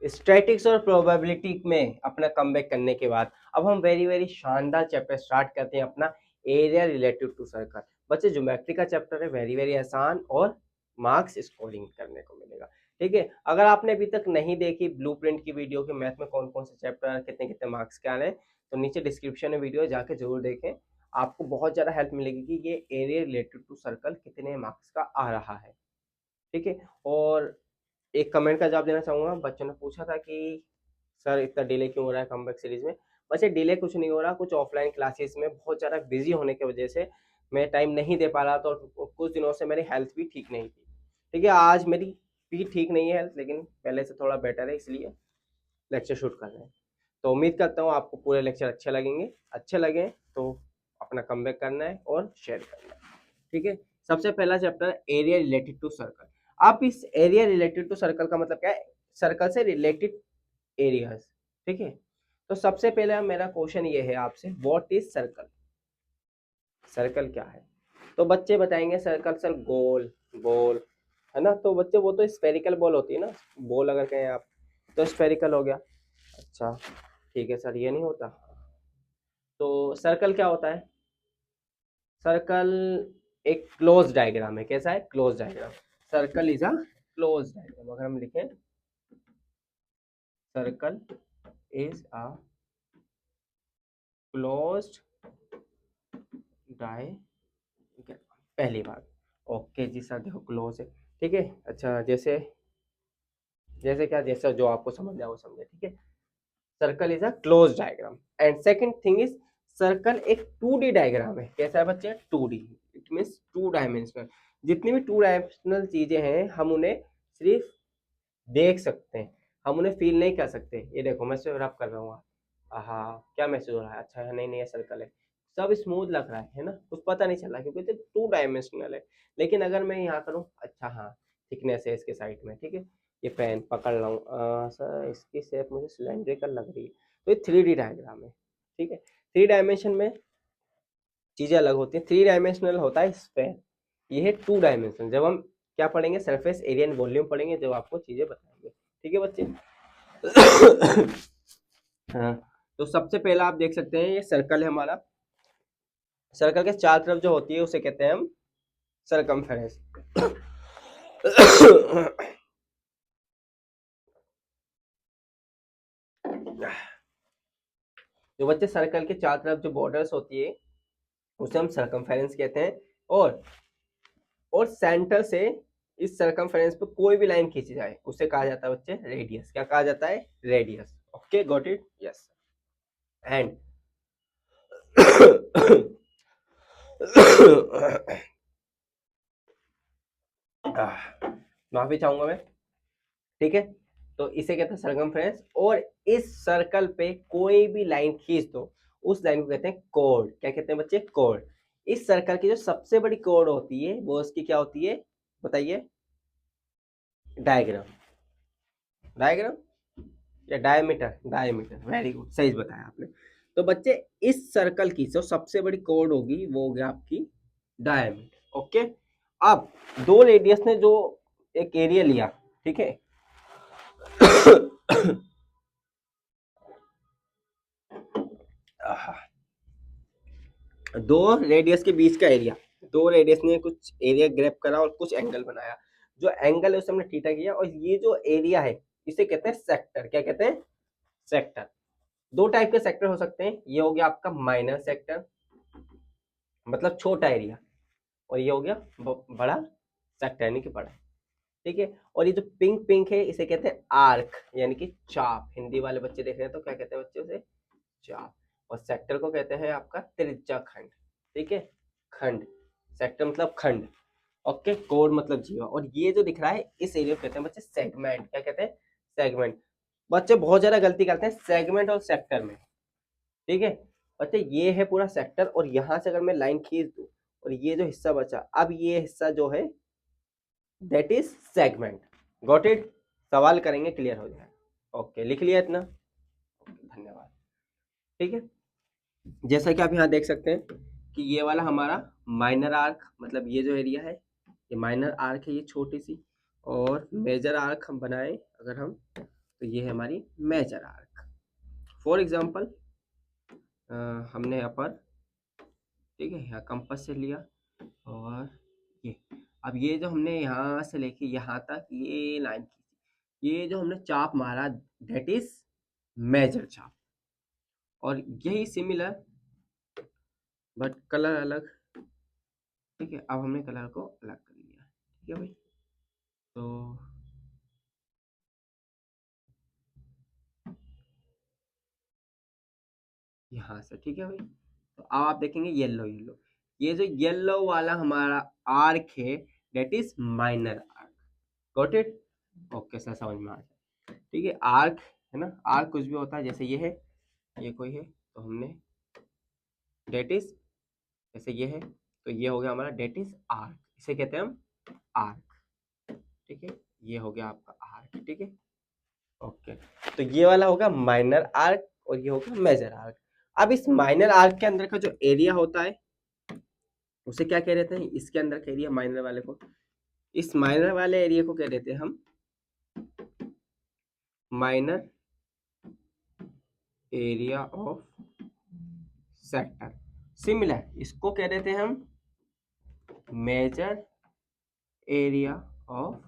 Statics और probability में अपना कमबैक करने के बाद अब हम वेरी वेरी शानदार चैप्टर स्टार्ट करते हैं अपना एरिया रिलेटेड टू सर्कल। बच्चे ज्योमेट्री का चैप्टर है, वेरी वेरी आसान और मार्क्स स्कोरिंग करने को मिलेगा। ठीक है, अगर आपने अभी तक नहीं देखी ब्लूप्रिंट की वीडियो के मैथ में कौन कौन से चैप्टर कितने कितने मार्क्स के आ रहे हैं, तो नीचे डिस्क्रिप्शन में वीडियो जाके जरूर देखें। आपको बहुत ज़्यादा हेल्प मिलेगी कि ये एरिया रिलेटेड टू सर्कल कितने मार्क्स का आ रहा है। ठीक है, और एक कमेंट का जवाब देना चाहूँगा। बच्चों ने पूछा था कि सर इतना डिले क्यों हो रहा है कमबैक सीरीज में। बच्चे डिले कुछ नहीं हो रहा, कुछ ऑफलाइन क्लासेस में बहुत ज़्यादा बिजी होने की वजह से मैं टाइम नहीं दे पा रहा था, और कुछ दिनों से मेरी हेल्थ भी ठीक नहीं थी। ठीक है, आज मेरी भी ठीक नहीं है हेल्थ, लेकिन पहले से थोड़ा बेटर है, इसलिए लेक्चर शूट कर रहे हैं। तो उम्मीद करता हूँ आपको पूरे लेक्चर अच्छे लगेंगे। अच्छे लगे तो अपना कमबैक करना है और शेयर करना है। ठीक है, सबसे पहला chapter area related to circle. आप इस एरिया रिलेटेड टू सर्कल का मतलब क्या है, सर्कल से रिलेटेड एरियाज। ठीक है, तो सबसे पहले मेरा क्वेश्चन ये है आपसे, व्हाट इज सर्कल। सर्कल क्या है, तो बच्चे बताएंगे सर्कल सर गोल बॉल है ना। तो बच्चे वो तो स्फेरिकल बॉल होती है ना, बॉल अगर कहें आप तो स्फेरिकल हो गया। अच्छा ठीक है सर, ये नहीं होता। तो सर्कल क्या होता है, सर्कल एक क्लोज डायग्राम है। कैसा है, close diagram. Circle is a close diagram. अगर हम लिखें circle is a closed diagram, पहली बात। ओके जी सर, देखो क्लोज है। ठीक है, अच्छा जैसे जैसे क्या, जैसे जो आपको समझ आए वो समझे। ठीक है, circle is a close diagram. And second thing is circle एक 2D डायग्राम है। कैसा है बच्चे, 2D। It means 2 dimensional. जितनी भी 2 डायमेंशनल चीजें हैं हम उन्हें सिर्फ देख सकते हैं, हम उन्हें फील नहीं कर सकते। ये देखो मैं सिर्फ रब कर रहा हूँ, हाँ क्या मैसेज हो रहा है, अच्छा है, नहीं नहीं ये सर्कल है, सब स्मूथ लग रहा है ना, कुछ पता नहीं चल रहा क्योंकि तो 2 डायमेंशनल है। लेकिन अगर मैं यहाँ करूँ, अच्छा हाँ थिकनेस है इसके साइड में। ठीक है, ये पेन पकड़ रहा हूँ, सर इसकी शेप मुझे सिलेंड्रिकल लग रही है, तो ये 3D डायग्राम है। ठीक है, 3 डायमेंशन में चीजें अलग होती हैं। 3 डायमेंशनल होता है स्फेयर, ये है 2 डायमेंशनल। जब हम क्या पढ़ेंगे, सरफेस एरिया एंड वॉल्यूम पढ़ेंगे, जब आपको चीजें बताएंगे। ठीक है बच्चे। हाँ, तो सबसे पहला आप देख सकते हैं ये सर्कल है हमारा। सर्कल के चार तरफ जो होती है उसे कहते हैं हम सरकमफेरेंस। जो बच्चे सर्कल के चार तरफ जो बॉर्डर्स होती है उसे हम सरकमफेरेंस कहते हैं। और सेंटर से इस सरकमफेरेंस पे कोई भी लाइन खींची जाए उसे कहा जाता है बच्चे रेडियस। क्या कहा जाता है, radius. Okay got it, yes. And माफी चाहूंगा मैं। ठीक है, तो इसे कहते हैं सरकमफ्रेंस। और इस सर्कल पे कोई भी लाइन खींच दो, उस लाइन को कहते हैं कोड। क्या कहते हैं बच्चे, कोड। इस सर्कल की जो सबसे बड़ी कोड होती है वो उसकी क्या होती है, बताइए। डायग्राम। डायग्राम या डायमीटर, डायमीटर, वेरी गुड, सही बताया आपने। तो बच्चे इस सर्कल की जो सबसे बड़ी कोड होगी वो होगी आपकी डायमीटर। ओके, अब दो रेडियस ने जो एक एरिया लिया, ठीक है। दो रेडियस के बीच का एरिया, दो रेडियस ने कुछ एरिया ग्रैब करा और कुछ एंगल बनाया। जो एंगल है उसे हमने थीटा किया, और ये जो एरिया है इसे कहते हैं सेक्टर। क्या कहते हैं, सेक्टर। दो टाइप के सेक्टर हो सकते हैं, ये हो गया आपका माइनर सेक्टर, मतलब छोटा एरिया, और ये हो गया बड़ा सेक्टर यानी कि बड़ा। ठीक है, और ये जो पिंक पिंक है इसे कहते हैं आर्क यानी कि चाप। हिंदी वाले बच्चे देख रहे हैं तो क्या कहते हैं बच्चे उसे, चाप। और सेक्टर को कहते हैं आपका त्रिज्या खंड। ठीक है, खंड, सेक्टर मतलब खंड। ओके, कोड मतलब जीवा। और ये जो दिख रहा है इस एरिया को कहते हैं बच्चे सेगमेंट। क्या कहते हैं, सेगमेंट। बच्चे बहुत ज्यादा गलती करते हैं सेगमेंट और सेक्टर में। ठीक है बच्चे, ये है पूरा सेक्टर, और यहां से अगर मैं लाइन खींच दूं और ये जो हिस्सा बचा, अब ये हिस्सा जो है that is segment. Got it, सवाल करेंगे क्लियर हो जाएगा। ओके, लिख लिया इतना, धन्यवाद। ठीक है, जैसा कि आप यहाँ देख सकते हैं कि ये वाला हमारा माइनर आर्क, मतलब ये जो एरिया है ये माइनर आर्क है, ये छोटी सी। और मेजर आर्क हम बनाए अगर हम, तो तो ये है हमारी मेजर आर्क। फॉर एग्जांपल हमने यहाँ पर, ठीक है, यहाँ कंपास से लिया और ये, अब ये जो हमने यहाँ से लेके यहाँ तक ये लाइन खींची, ये जो हमने चाप मारा दैट इज मेजर चाप। और यही सिमिलर बट कलर अलग, ठीक है। अब हमने कलर को अलग कर लिया, ठीक है भाई। तो यहाँ से, ठीक है भाई। तो अब आप देखेंगे येलो येलो, ये जो येलो वाला हमारा आर्क है that is minor arc. Got it? Okay sir, समझ में आ जाए, ठीक है। आर्क है ना, आर्क कुछ भी होता है, जैसे ये है, ये कोई है तो हमने डेट इज, जैसे ये है तो ये हो गया हमारा डेट इज आर्क, इसे कहते हैं हम आर्क, ठीक है। ये हो गया आपका आर्क, ठीक है। ओके, तो ये वाला होगा माइनर आर्क और ये होगा मेजर आर्क। अब इस माइनर आर्क के अंदर का जो एरिया होता है उसे क्या कह देते हैं, इसके अंदर का एरिया माइनर वाले को, इस माइनर वाले एरिया को कह देते हैं हम minor area of sector. Similar इसको कह देते हैं हम मेजर एरिया ऑफ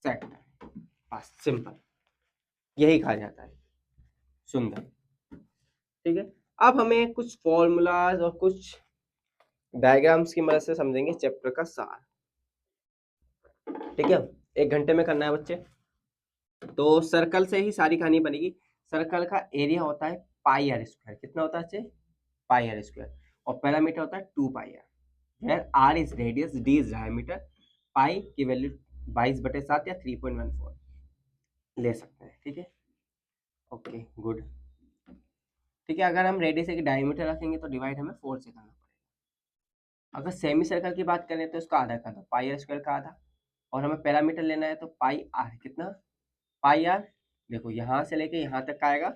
सेक्टर। बस सिंपल, यही कहा जाता है। सुंदर, ठीक है। अब हमें कुछ फॉर्मूलाज और कुछ डायग्राम्स की मदद से समझेंगे चैप्टर का सार, ठीक है। 1 घंटे में करना है बच्चे। तो सर्कल से ही सारी कहानी बनेगी। सर्कल का एरिया होता है पाई आर स्क्वायर। कितना होता है बच्चे? Pi r square. और पैरामीटर होता है 2 pi r, where r is radius, d is diameter, pi की वैल्यू 22/7 या 3.14 ले सकते हैं, ठीक है। ओके गुड, ठीक है। अगर हम रेडियस की डायमीटर रखेंगे तो डिवाइड हमें 4 से करना पड़ेगा। अगर सेमी सर्कल की बात करें तो इसका आधा कर दो, पाई आर स्क्वायर का आधा। और हमें पैरामीटर लेना है तो पाई आर, कितना? पाई आर, देखो यहाँ से लेके यहाँ तक का आएगा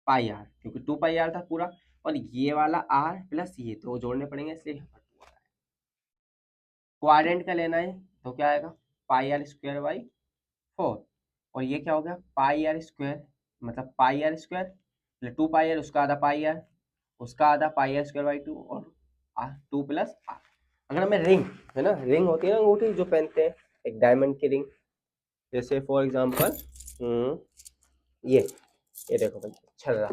पाई आर, क्योंकि 2 पाई आर था पूरा, और ये वाला आर प्लस ये तो जोड़ने पड़ेंगे, इसलिए यहाँ पर 2 आ रहा है। क्वाड्रेंट का लेना है तो क्या आएगा? पाई आर स्क्वायर बाई 4। और ये क्या हो गया? पाई आर स्क्वायर, मतलब पाई आर स्क्वायर 2 पाई आर, उसका आधा पाई आर, उसका आधा पाई आर स्क्वायर बाई 2, और आर 2 प्लस आर। अगर हमें रिंग है ना, रिंग होती है ना अंगूठी जो पहनते हैं, एक डायमंड की रिंग, जैसे फॉर एग्जांपल ये देखो भाई छर्रा,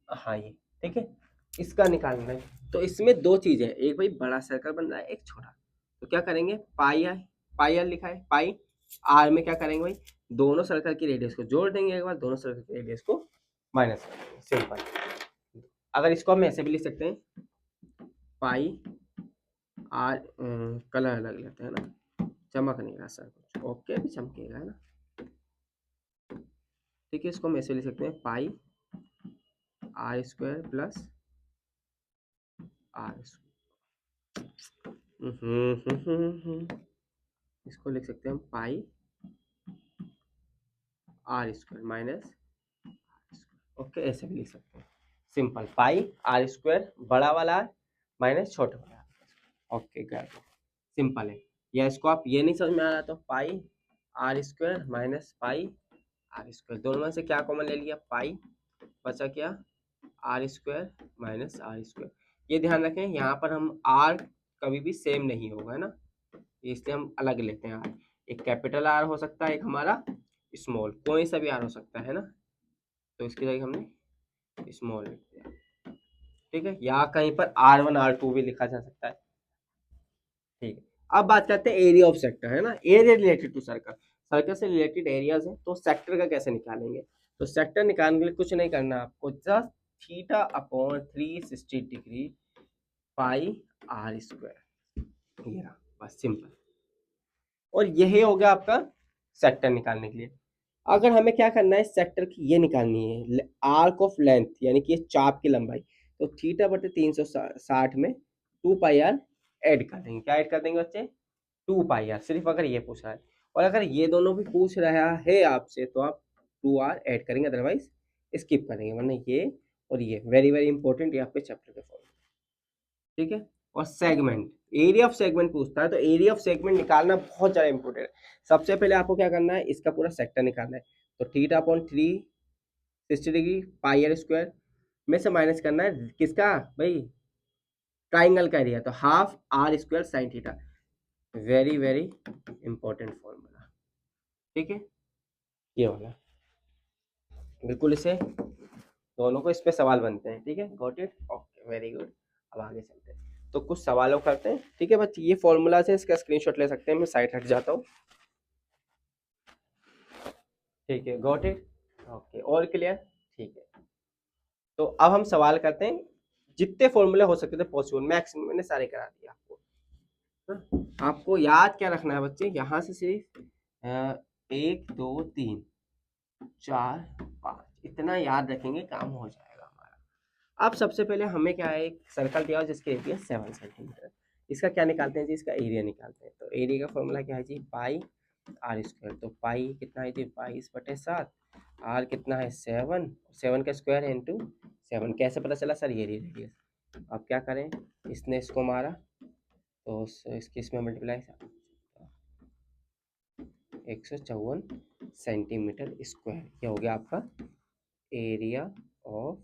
हाँ ये, ठीक है, इसका निकालना है। तो इसमें दो चीजें हैं, एक भाई बड़ा सर्कल बन रहा है, एक छोटा। तो क्या करेंगे, पाई आर, पाई आर लिखा है, पाई आर में क्या करेंगे भाई, दोनों सर्कल की रेडियस को जोड़ देंगे एक बार, दोनों सर्कल की रेडियस को माइनस कर देंगे, सिंपल। अगर इसको हम ऐसे भी लिख सकते हैं, पाई आर, कलर अलग लेते हैं ना, चमक नहीं रहा सर कुछ, ओके भी चमकेगा है ना, ठीक है। इसको हम ऐसे लिख सकते हैं, pi r square plus r square, इसको लिख सकते हैं हम pi r square minus r square, okay ऐसे भी लिख सकते हैं, सिंपल। पाई आर स्क्वायर बड़ा वाला आर माइनस छोटा वाला आर, ओके गॉट, सिंपल है। या इसको आप ये नहीं समझ में आ रहा तो pi r square minus pi r square, दोनों में से क्या कॉमन ले लिया, पाई, बचा क्या, r square minus r square. ये ध्यान रखें यहाँ पर हम आर कभी भी सेम नहीं होगा, है ना, इसलिए हम अलग लेते हैं आर। एक कैपिटल आर हो सकता है, एक हमारा स्मॉल, कोई सा भी आर हो सकता है ना, तो इसकी जगह हमने स्मॉल लिख दिया, ठीक है। या कहीं पर R1 R2 भी लिखा जा सकता है, ठीक है। अब बात करते हैं एरिया ऑफ सेक्टर, है ना, area related to circle, circle से रिलेटेड एरियाज है, तो सेक्टर का कैसे निकालेंगे। तो सेक्टर निकालने के लिए कुछ नहीं करना आपको, just theta upon 360 degree pi r square, ये रहा, बस सिंपल। और यही हो गया आपका सेक्टर निकालने के लिए। अगर हमें क्या करना है, सेक्टर की ये निकालनी है आर्क ऑफ लेंथ, यानी कि चाप की लंबाई, तो थीटा बटे 360 में 2 पाई आर ऐड कर देंगे। क्या ऐड कर देंगे बच्चे? 2 पाई आर, सिर्फ अगर ये पूछा है। और अगर ये दोनों भी पूछ रहा है आपसे तो आप 2 आर ऐड करेंगे, अदरवाइज स्किप करेंगे, वरना ये और ये वेरी वेरी इंपॉर्टेंट, ये आपके चैप्टर के फॉर्म, ठीक है। और सेगमेंट, एरिया ऑफ सेगमेंट पूछता है, तो एरिया ऑफ सेगमेंट निकालना बहुत ज़्यादा इंपॉर्टेंट है। सबसे पहले आपको क्या करना है, इसका पूरा सेक्टर निकालना है। तो theta upon 360 degree pi r square में से माइनस करना है किसका भाई, ट्राइंगल का एरिया, तो half r square sine theta. Very very important formula, ठीक है, ये वाला बिल्कुल, इसे दोनों को इस पे सवाल बनते हैं, ठीक है, got it, okay very good. अब आगे चलते हैं, तो कुछ सवालों करते हैं, ठीक है बच्चे, ये फॉर्मूला से इसका स्क्रीनशॉट ले सकते हैं, मैं साइड हट जाता हूँ, ठीक है, गॉट इट, ओके, और क्लियर, ठीक है। तो अब हम सवाल करते हैं, जितने फॉर्मूले हो सकते थे पॉसिबल, मैक्सिमम मैंने सारे करा दिए आपको। आपको याद क्या रखना है बच्चे, यहाँ से सिर्फ 1 2 3 4 5 इतना याद रखेंगे, काम हो जाएगा हमारा। अब सबसे पहले हमें क्या है, एक सर्कल दिया हो जिसके एरिया 7 सेंटीमीटर, इसका क्या निकालते हैं जी, इसका एरिया निकालते हैं। तो एरिया का फॉर्मूला क्या है जी, पाई आर स्क्वायर, तो पाई कितना है जी 22/7, आर कितना है 7, 7 का स्क्वायर है इंटू 7, कैसे पता चला सर, ये रेडियस। अब क्या करें, इसने इसको मारा तो इसके इसमें मल्टीप्लाई, 154 सेंटीमीटर स्क्वायर, ये हो गया आपका एरिया ऑफ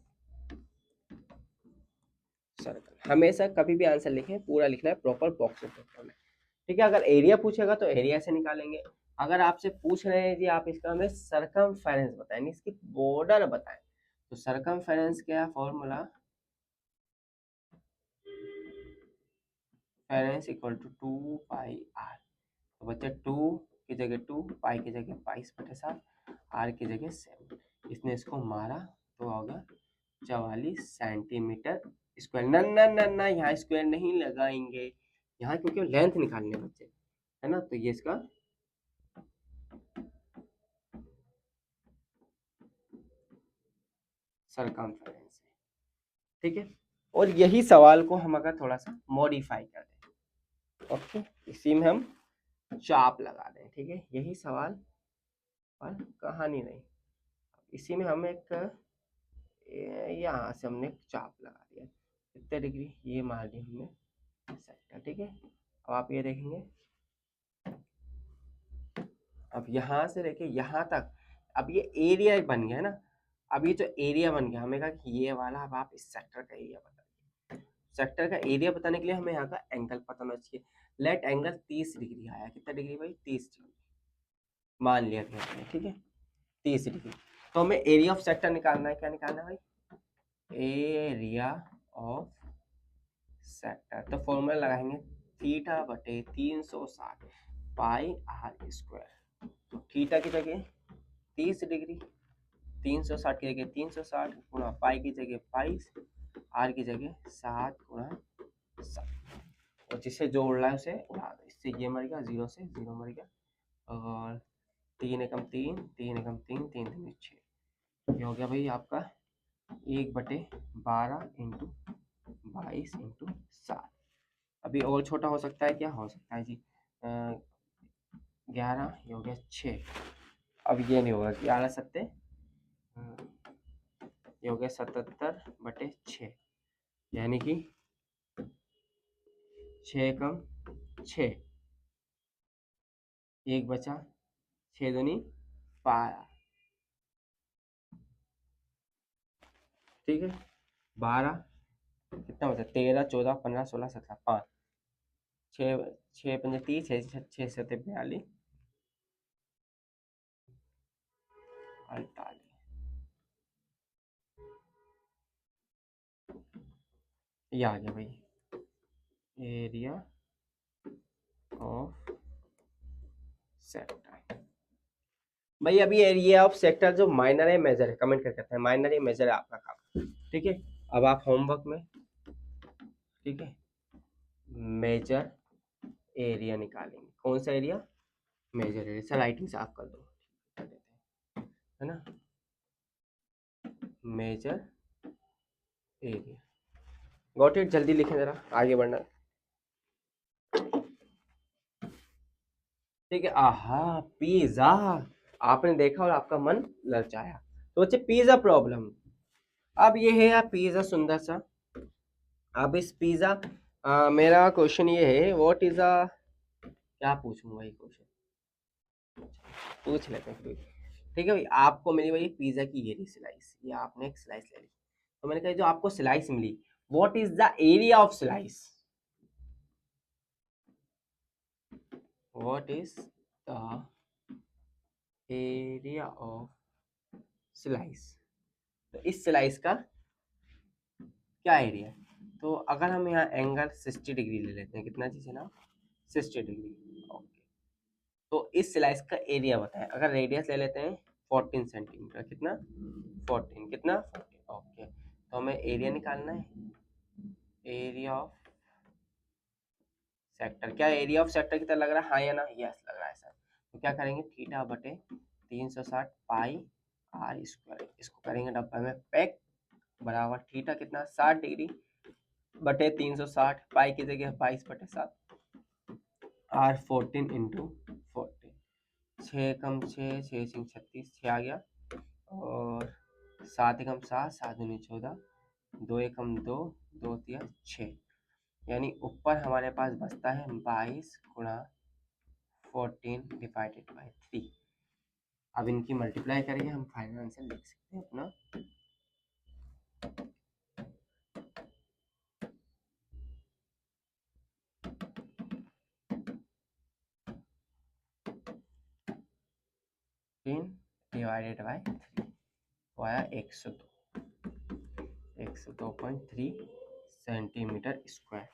सर्कल। हमेशा कभी भी आंसर लिखें, पूरा लिखना है प्रॉपर बॉक्स में, ठीक है। अगर एरिया पूछेगा तो एरिया से निकालेंगे, अगर आपसे पूछ रहे हैं जी आप इसका हमें सरकमफेरेंस बताएं, इसकी बॉर्डर बताएं, तो सरकमफेरेंस क्या फॉर्मूला, फेरेंस इक्वल टू 2 पाई आर, तो बच्चे 2 की जगह 2, पाई की जगह 22/7, आर की जगह 7, इसने इसको मारा तो होगा 44 सेंटीमीटर स्क्वायर। ना ना ना ना, यहाँ स्क्वायर नहीं लगाएंगे, यहाँ क्योंकि लेंथ निकालने बच्चे, है ना, तो ये इसका सरकमफेरेंस है, ठीक है। और यही सवाल को हम अगर थोड़ा सा मॉडिफाई कर दें, ओके, इसी में हम चाप लगा दें, ठीक है, यही सवाल पर कहानी नहीं, इसी में हम एक यहाँ से हमने एक चाप लगा दिया, कितने डिग्री, ये मार दी हमने सेक्टर, ठीक है। अब आप ये देखेंगे, अब यहाँ से लेके यहाँ तक, अब ये एरिया बन गया है ना, अब ये जो एरिया बन गया, हमें कहा कि ये वाला, अब आप इस सेक्टर का एरिया बताइए। सेक्टर का एरिया बताने के लिए हमें यहाँ का एंगल पता होना चाहिए। लेट एंगल 30 डिग्री आया, कितना डिग्री भाई, 30 डिग्री मान लिया गया है, ठीक है, 30 डिग्री। तो हमें एरिया ऑफ सेक्टर निकालना है, क्या निकालना है भाई, एरिया ऑफ सेक्टर, तो फॉर्मूला लगाएंगे थीटा बटे 360 पाई आर स्क्वायर, तो थीटा की जगह 30 डिग्री, 360 की जगह 360 गुणा पाई की जगह 22, आर की जगह 7 गुणा 7, और जिसे जोड़ रहा है उसे उड़ा दो, इससे ये मर गया, 0 से 0 मर गया, और 3 एकम 3, 3 एकम 3, 3 3 6, ये हो गया भाई आपका 1/12 इंटू 22 इंटू 7। अभी और छोटा हो सकता है, क्या हो सकता है जी, 11, ये हो गया 6, अब ये नहीं होगा, 11 सत्ते, ये हो गया 77/6, यानी कि 6 कम 6, एक बचा, 6 दूनी 12, ठीक है, 12 कितना बचा, 13 14 15 16 17 5, 6 6 पंजे 30, 6 7 42 48, ये आ गया भाई एरिया ऑफ सेक्टर। भाई अभी एरिया ऑफ सेक्टर जो माइनर है मेजर है, कमेंट करके बताएं, माइनर है मेजर है आपका काम, ठीक है। अब आप होमवर्क में, ठीक है, मेजर एरिया निकालेंगे, कौन सा area, major area, sir writing साफ कर दो, है ना, मेजर एरिया, गॉट इट, जल्दी लिखें जरा, आगे बढ़ना, ठीक है। आहा, पिज्जा, आपने देखा और आपका मन ललचाया, तो बच्चे पिज्जा प्रॉब्लम, अब ये है यार पिज्जा सुंदर सा, अब इस पिज्जा मेरा क्वेश्चन ये है, व्हाट इज अ, क्या पूछूं भाई क्वेश्चन, पूछ लेते हैं कोई। ठीक है भाई, आपको मिली भाई पिज्जा की ये रही स्लाइस, ये आपने एक स्लाइस ले ली, तो मैंने कहा जो आपको स्लाइस मिली, what is the area of slice, what is the area of slice, तो इस स्लाइस का क्या एरिया है। तो अगर हम यहाँ एंगल 60 डिग्री ले लेते हैं, कितना चीज है ना, 60 डिग्री, ओके। तो इस स्लाइस का एरिया बताएं, अगर रेडियस ले लेते हैं 14 सेंटीमीटर, कितना 14, कितना 14, ओके। तो हमें एरिया निकालना है, एरिया ऑफ सेक्टर, क्या एरिया ऑफ सेक्टर की तरह लग रहा है, हाँ या ना, यस लग रहा है सर। तो क्या करेंगे, थीटा बटे 360 पाई आर स्क्वायर, इसको करेंगे डब्बा में पैक, बराबर थीटा कितना 60 डिग्री बटे 360, पाई की जगह 22/7, आर 14 इंटू 14, 6 × 6 6 × 36, 6 आ गया, और 7 × 7 7 × 14, 2 × 2 2 × 6, यानी ऊपर हमारे पास बचता है 22 × 14 ÷ 3। अब इनकी मल्टीप्लाई करेंगे, हम फाइनल आंसर लिख सकते हैं अपना, √3 तो आया 102.3 सेंटीमीटर स्क्वायर।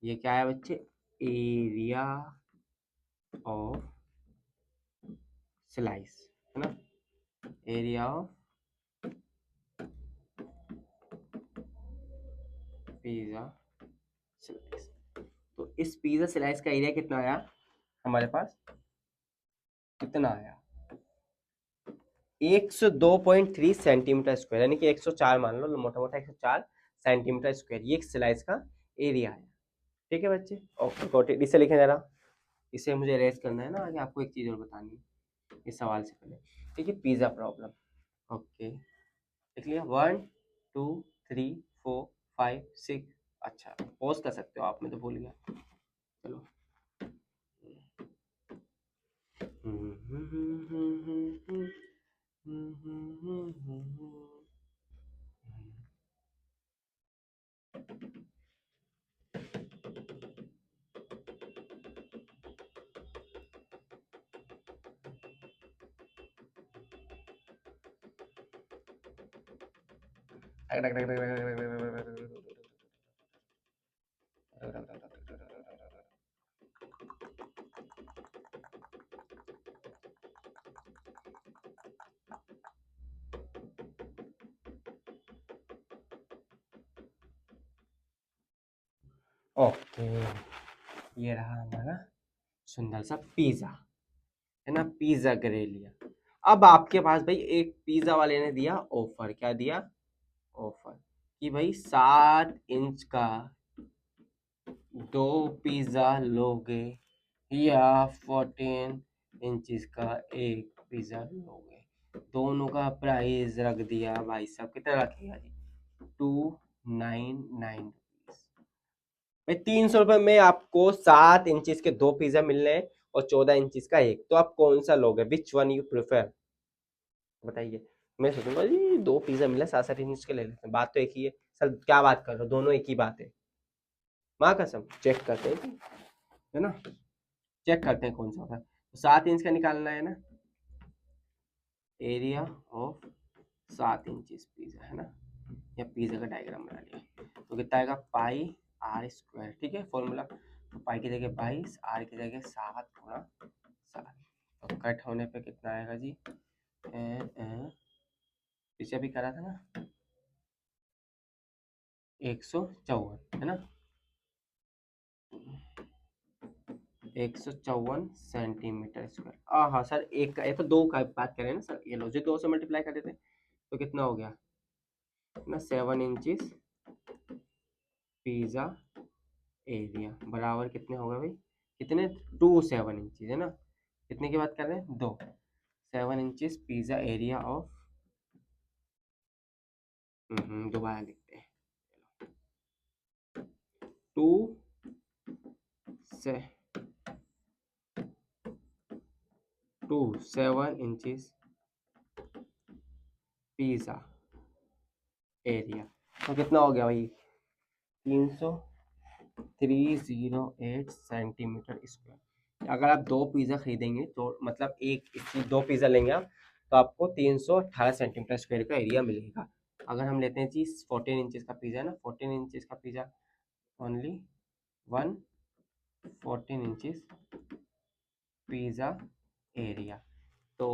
ये क्या है बच्चे, एरिया ऑफ स्लाइस, है ना, एरिया ऑफ पिज्जा स्लाइस। तो इस पिज्जा स्लाइस का एरिया कितना आया हमारे पास, कितना आया 102.3 सेंटीमीटर स्क्वायर, यानी कि 104 मान लो, मोटा मोटा 104 सेंटीमीटर स्क्वायर, ये एक स्लाइस का एरिया है। ठीक है बच्चे, ओके गॉट इट, इसे लिखें जरा, इसे मुझे अरेज करना है ना आगे, आपको एक चीज और बतानी है इस सवाल से पहले। ठीक है, पिज्जा प्रॉब्लम, ओके लिख लिया, 1 2 3 4 5 6, अच्छा पॉज कर सकते हो आप, मैं तो भूल गया, चलो। ओके, ये रहा हमारा सुंदर सा पिज्जा, है ना, पिज्जा ले लिया। अब आपके पास भाई एक पिज्जा वाले ने दिया ऑफर, क्या दिया, ऑफर कि भाई 7 इंच का 2 पिज्जा लोगे या 14 इंचेस का एक पिज्जा लोगे, दोनों का प्राइस रख दिया भाई साहब, कितना रखेगा जी, 299 रुपीज। भाई 300 रुपये में आपको 7 इंचेस के 2 पिज्जा मिल रहे हैं और 14 इंचेस का एक, तो आप कौन सा लोगे, विच वन यू प्रेफर, बताइए। मैं सोचूंगा जी 2 पिज्जा मिला 7-7 इंच के ले लेते हैं, बात तो एक ही है सर, क्या बात कर रहे हो, दोनों एक ही बात है, माँ कसम, चेक करते हैं जी, है ना, चेक करते हैं कौन सा होता है। तो 7 इंच का निकालना है ना, एरिया ऑफ 7 इंचेस पिज्जा, है ना, या पिज्जा का डायग्राम बना लिया, तो कितना आएगा पाई आर स्क्वायर, ठीक है फॉर्मूला, तो पाई की जगह 22, आर की जगह 7 × 7, तो कट होने पे कितना आएगा जी, पीछे भी करा था ना, 154, है ना, 154 सेंटीमीटर स्क्वायर। हाँ सर, एक का, ये तो दो का बात करें ना सर, ये लो जी 2 से मल्टीप्लाई कर देते, तो कितना हो गया ना, 7 इंचेस पिज्जा एरिया बराबर कितने होगा भाई, कितने, 7 इंचेस, है ना, कितने की बात कर रहे हैं, 2, 7 इंचेस पिज्जा एरिया ऑफ, दोबारा लिखते हैं, 2 से 7 इंचेस पिज्जा एरिया। तो कितना हो गया भाई? 308 सेंटीमीटर स्क्वायर। अगर आप 2 पिज़्ज़ा खरीदेंगे तो मतलब एक इसकी 2 पिज़्ज़ा लेंगे आप, तो आपको 318 सेंटीमीटर स्क्वायर का एरिया मिलेगा। अगर हम लेते हैं चीज़ 14 इंचेस का पिज़्ज़ा ना, 14 इंचेस का pizza only 14 inches pizza area. तो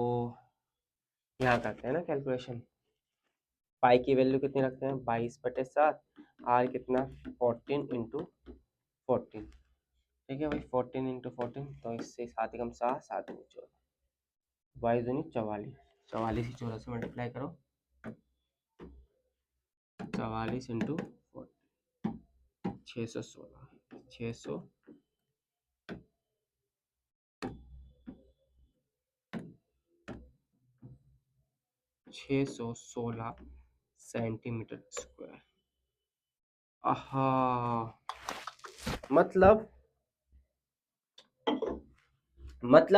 यहाँ करते हैं ना कैलकुलेशन। पाई की वैल्यू कितनी रखते हैं? 22/7। आर कितना? 14 इंटू 14। ठीक है भाई, 14 इंटू 14, तो इससे 7 एकम 7, 7 दूनी 14, 22 दूनी 44, 44 ही 14 से मल्टीप्लाई करो, 44 इंटू 616, 616 सेंटीमीटर स्क्वायर। आहा, मतलब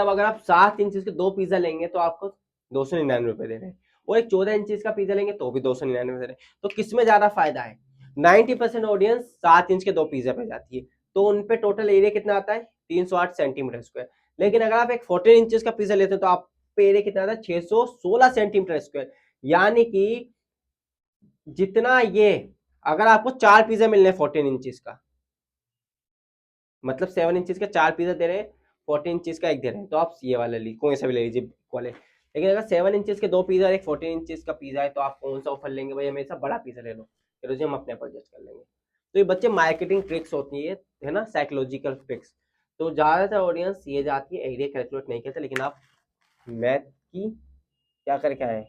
अगर आप 7 इंचेस के 2 पिज्जा लेंगे तो आपको 299 दे रहे हैं, और एक 14 इंचेस का पिज्जा लेंगे तो भी 299 दे रहे हैं। तो किसमें ज्यादा फायदा है? 90% ऑडियंस 7 इंच के 2 पिज्जा पे जाती है, तो उन पे टोटल एरिया कितना आता है? 308 सेंटीमीटर स्क्वायर। लेकिन अगर आप एक 14 इंचेस का पिज्जा लेते हैं तो आप पे एरिया कितना आता है? 616 सेंटीमीटर स्क्वायर। यानी कि जितना ये, अगर आपको 4 पिज्जा मिलने 14 इंचेस का, मतलब 7 इंचेस का 4 पिज्जा दे रहे हैं, 14 इंचेस का एक दे रहे हैं, तो आप ये वाला लीजिए, कोई सा भी ले लीजिए वाले। लेकिन अगर 7 इंचेस के 2 पिज्जा और एक 14 इंचेस का पिज्जा है, तो आप कौन सा ऑफर लेंगे भाई? हमेशा बड़ा पिज्जा ले लो, चलो जी हम अपने पर एडजस्ट कर लेंगे। तो ये बच्चे मार्केटिंग ट्रिक्स होती है ना, साइकोलॉजिकल ट्रिक्स। तो ज्यादातर ऑडियंस ये जाती है एरिया कैलकुलेट नहीं करते, लेकिन आप मैथ की क्या करके आए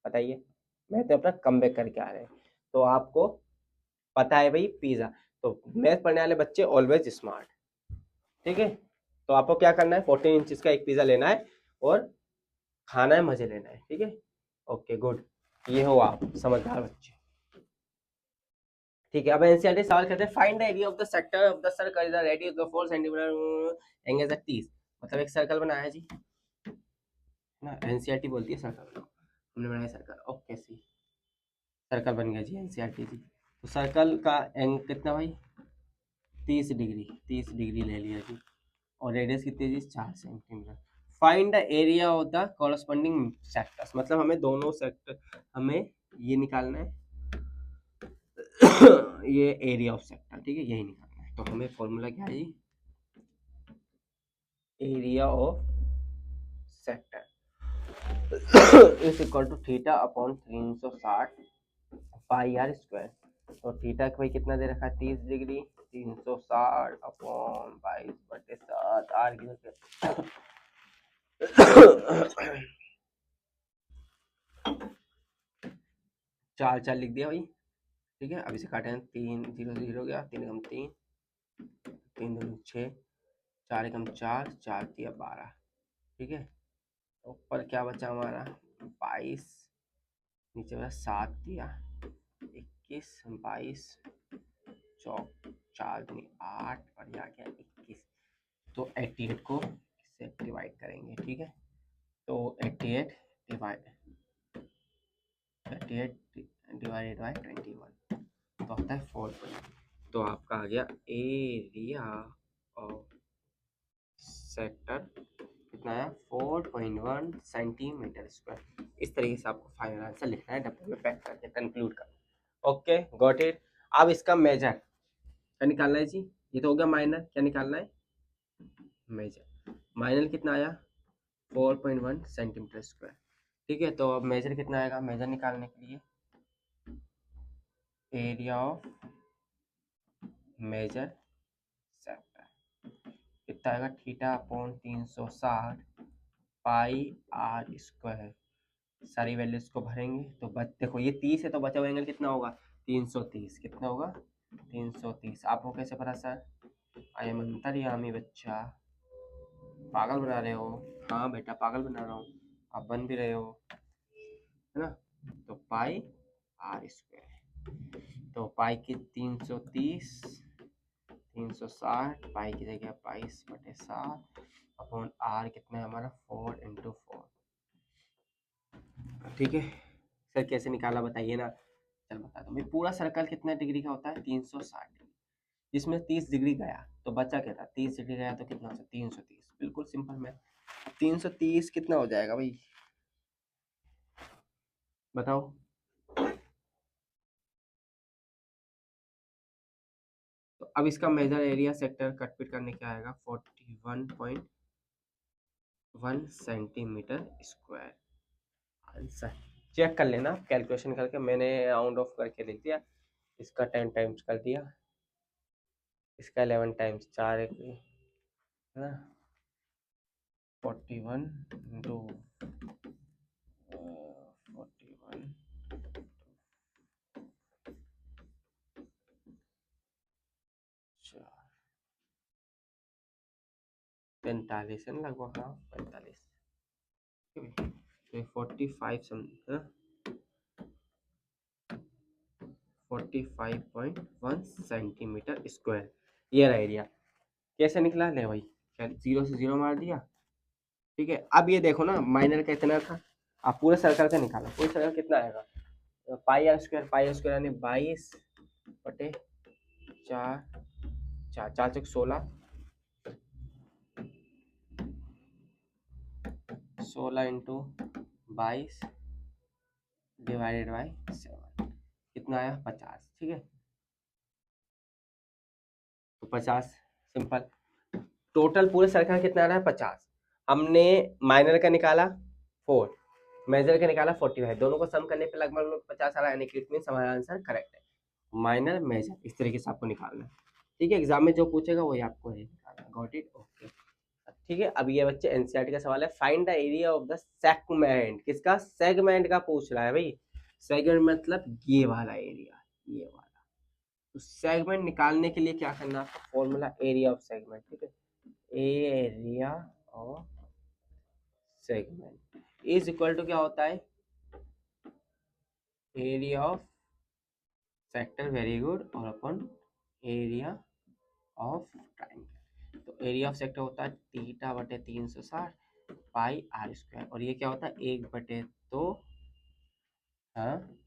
बताइए? मैथ में अपना कम बैक करके आ रहे हैं, तो आपको पता है भाई पिज्जा। तो मैथ पढ़ने वाले बच्चे ऑलवेज स्मार्ट। ठीक है, तो आपको क्या करना है? 14 इंचेस का एक पिज्जा लेना है और खाना है, मजे लेना है। ठीक है, ओके गुड, ये हो आप समझदार बच्चे। ठीक है, अब एनसीईआरटी सवाल कहते हैं find the area of the sector of the circle is the radius of 4 centimetre angle 30। मतलब एक सर्कल बनाया है जी ना, एनसीईआरटी बोलती है सर्कल बनाओ, हमने बनाया सर्कल। ओके सी, सर्कल बन गया जी एनसीईआरटी जी। तो सर्कल का एंग कितना भाई? 30 डिग्री, 30 डिग्री ले लिया जी, और रेडियस कितनी है जी? 4 centimetre. Find the area of the corresponding sectors, मतलब हमें दोनों सेक्टर, हमें ये निकालना है ये एरिया ऑफ सेक्टर, ठीक है, यही निकालना है। तो हमें फॉर्मूला क्या है जी? Area of sector is equal to theta upon 360 pi r square. तो थीटा भाई कितना दे रखा है? 30 डिग्री, 360 अपॉन 22/7, आर की चार चार लिख दिया भाई। ठीक है, अब इसे काटे हैं, 3 0 0 गया, 3 एकम 3, 3 दूनी 6, 4 एकम 4, 4 दिया 12। ठीक है, ऊपर क्या बचा हमारा? 22, नीचे बचा 7 दिया, 21, 22, चौक 4 दूनी 8, और यहाँ गया 21। तो 88 को इससे डिवाइड करेंगे। ठीक है, तो 88 डिवाइडेड बाई 21, तो होता है 4। तो आपका आ गया एरिया ऑफ सेक्टर कितना है? 4.1 सेंटीमीटर स्क्वायर। इस तरीके से आपको फाइनल आंसर लिखना है, डब्बे में पैक करके कंक्लूड करना। Okay got it. अब इसका मेजर क्या निकालना है जी? ये तो हो गया माइनर, क्या निकालना है? मेजर। माइनर कितना आया? 4.1 सेंटीमीटर स्क्वायर। ठीक है, तो अब मेजर कितना आएगा? मेजर निकालने के लिए एरिया ऑफ मेजर सेक्टर कितना आएगा? Theta upon 360 pi r square. सारी वैल्यूज को भरेंगे तो बच, देखो ये 30 है तो बचा हुआ एंगल कितना होगा? 330। कितना होगा? 330। आपको कैसे पता सर? आई एम अंतर्यामी बच्चा। पागल बना रहे हो? हाँ बेटा पागल बना रहा हूँ, आप बन भी रहे हो, है ना? तो पाई आर स्क्वायर, तो पाई की 330 360 पाई की जगह 22/7 अपॉन आर कितना है हमारा 4 × 4। ठीक है सर, कैसे निकाला बताइए ना। चल बता दो भाई, पूरा सर्कल कितना डिग्री का होता है 360 डिग्री, जिसमें 30 डिग्री गया तो बचा क्या था, 30 डिग्री गया तो कितना होता है 330। बिल्कुल सिंपल मैथ। 330 कितना हो जाएगा भाई, बताओ। तो अब इसका मेजर एरिया सेक्टर कटपिट करने क्या आएगा 41.1 सेंटीमीटर स्क्वायर। आंसर चेक कर लेना कैलकुलेशन करके, मैंने राउंड ऑफ करके लिख दिया। इसका 10 टाइम्स कर दिया, इसका 11 टाइम्स, 4 एक है ना, 41 इंटू 41 45 है ना लगभग, हाँ 45। 45 समझ 45.1 सेंटीमीटर स्क्वायर ये रहा एरिया। कैसे निकला, ले भाई जीरो से जीरो मार दिया। ठीक है, अब ये देखो ना माइनर का इतना था, आप पूरे सर्कल का निकालो, पूरे सर्कल कितना आएगा, पाई आर स्क्वायर यानी 22/4, 4×4 16 इंटू 22 डिवाइडेड बाई 7 कितना आया 50। ठीक है, तो 50 सिंपल। टोटल पूरे सर्कल कितना आ रहा है 50। हमने माइनर का निकाला 4, मेजर का निकाला 45, दोनों को सम करने पे लगभग 50 आ रहा है, यानी कि इट मींस हमारा आंसर करेक्ट है। माइनर मेजर इस तरीके से आपको निकालना है। ठीक है, एग्जाम में जो पूछेगा वही आपको निकालना। Got it, okay. ठीक है, अब ये बच्चे एनसीईआरटी का सवाल है, find the area of the segment. किसका, सेगमेंट का पूछ रहा है भाई। सेगमेंट मतलब ये वाला एरिया, ये वाला। तो सेगमेंट निकालने के लिए क्या करना है आपको, फॉर्मूला एरिया ऑफ सेगमेंट। ठीक है, area of segment is equal to क्या होता है, area of sector, very good, और अपन एरिया ऑफ ट्राइंगल। तो एरिया ऑफ सेक्टर होता है थीटा बटे 360 पाई आर स्क्वायर, और ये क्या होता है 1/2 हाँ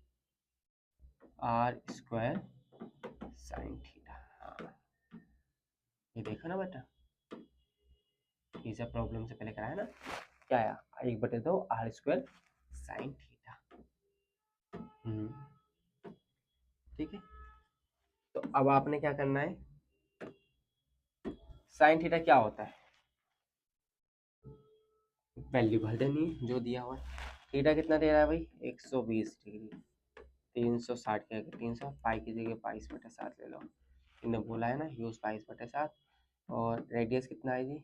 आर स्क्वायर साइन थीटा। हाँ ये देखा ना बेटा, ये सब प्रॉब्लम से पहले कराया ना, क्या आया 1/2 आर स्क्वायर साइन थीटा। ठीक है, तो अब आपने क्या करना है, साइन थीटा क्या होता है, वैल्यू भर देनी है जो दिया हुआ है। थीटा कितना दे रहा है भाई 120 डिग्री, 360 के 300 पाई की जगह 22/7 ले लो, इन्हें बोला है ना यूज 22/7। और रेडियस कितना है जी,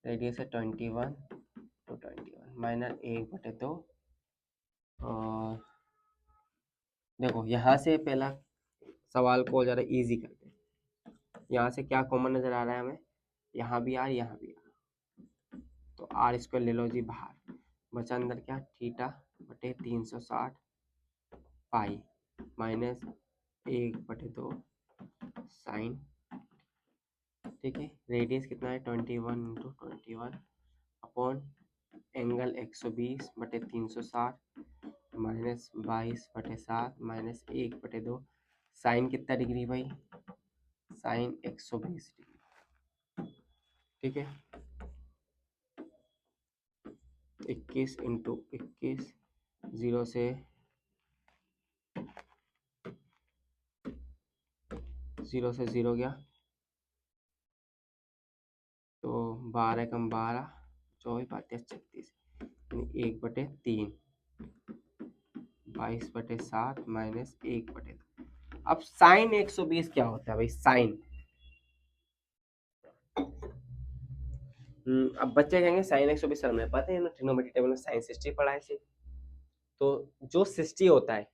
रेडियस है 21 माइनस 1/2। और देखो यहाँ से पहला सवाल को ज़रा इजी करते हैं। यहाँ से क्या कॉमन नज़र आ रहा है हमें, यहाँ भी आर यहाँ भी आर, तो आर स्क्वायर ले लो जी बाहर, बचा अंदर क्या थीटा बटे 360 पाई माइनस 1/2 साइन। ठीक है, रेडियस कितना है 21 × 21 upon angle 120/360 minus 22/7 minus 1/2 sine कितना डिग्री भाई, साइन 120 डिग्री। ठीक है, 21 × 21 0 से 0 गया, तो 12 कम 12 24 5 36 यानी 1/3 22/7 माइनस 1/2। अब साइन 120 क्या होता है भाई, साइन अब बच्चे कहेंगे साइन 120 सर हमें पता है ना, ट्रिग्नोमेट्री टेबल में साइन 60 पढ़ा है से। तो जो 60 होता है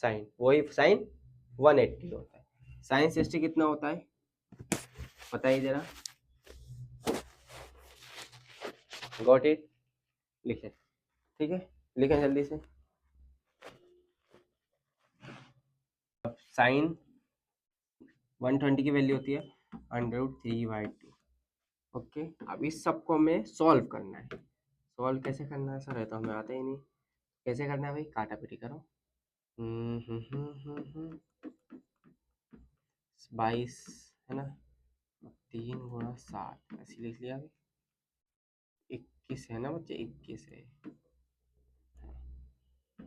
साइन, वही साइन 180 होता है। साइन 60 कितना होता है बताइए जरा, गॉट इट, लिखे। ठीक है, लिखें जल्दी से। अब साइन 120 की वैल्यू होती है √3/2। ओके, अब इस सबको हमें सॉल्व करना है। सॉल्व कैसे करना है सर, ये तो हमें आता ही नहीं। कैसे करना है भाई, काटा पीटी करो। 22 है ना, 3 × 7 ऐसे लिख लिया अभी। 21 है ना बच्चे, 21 है,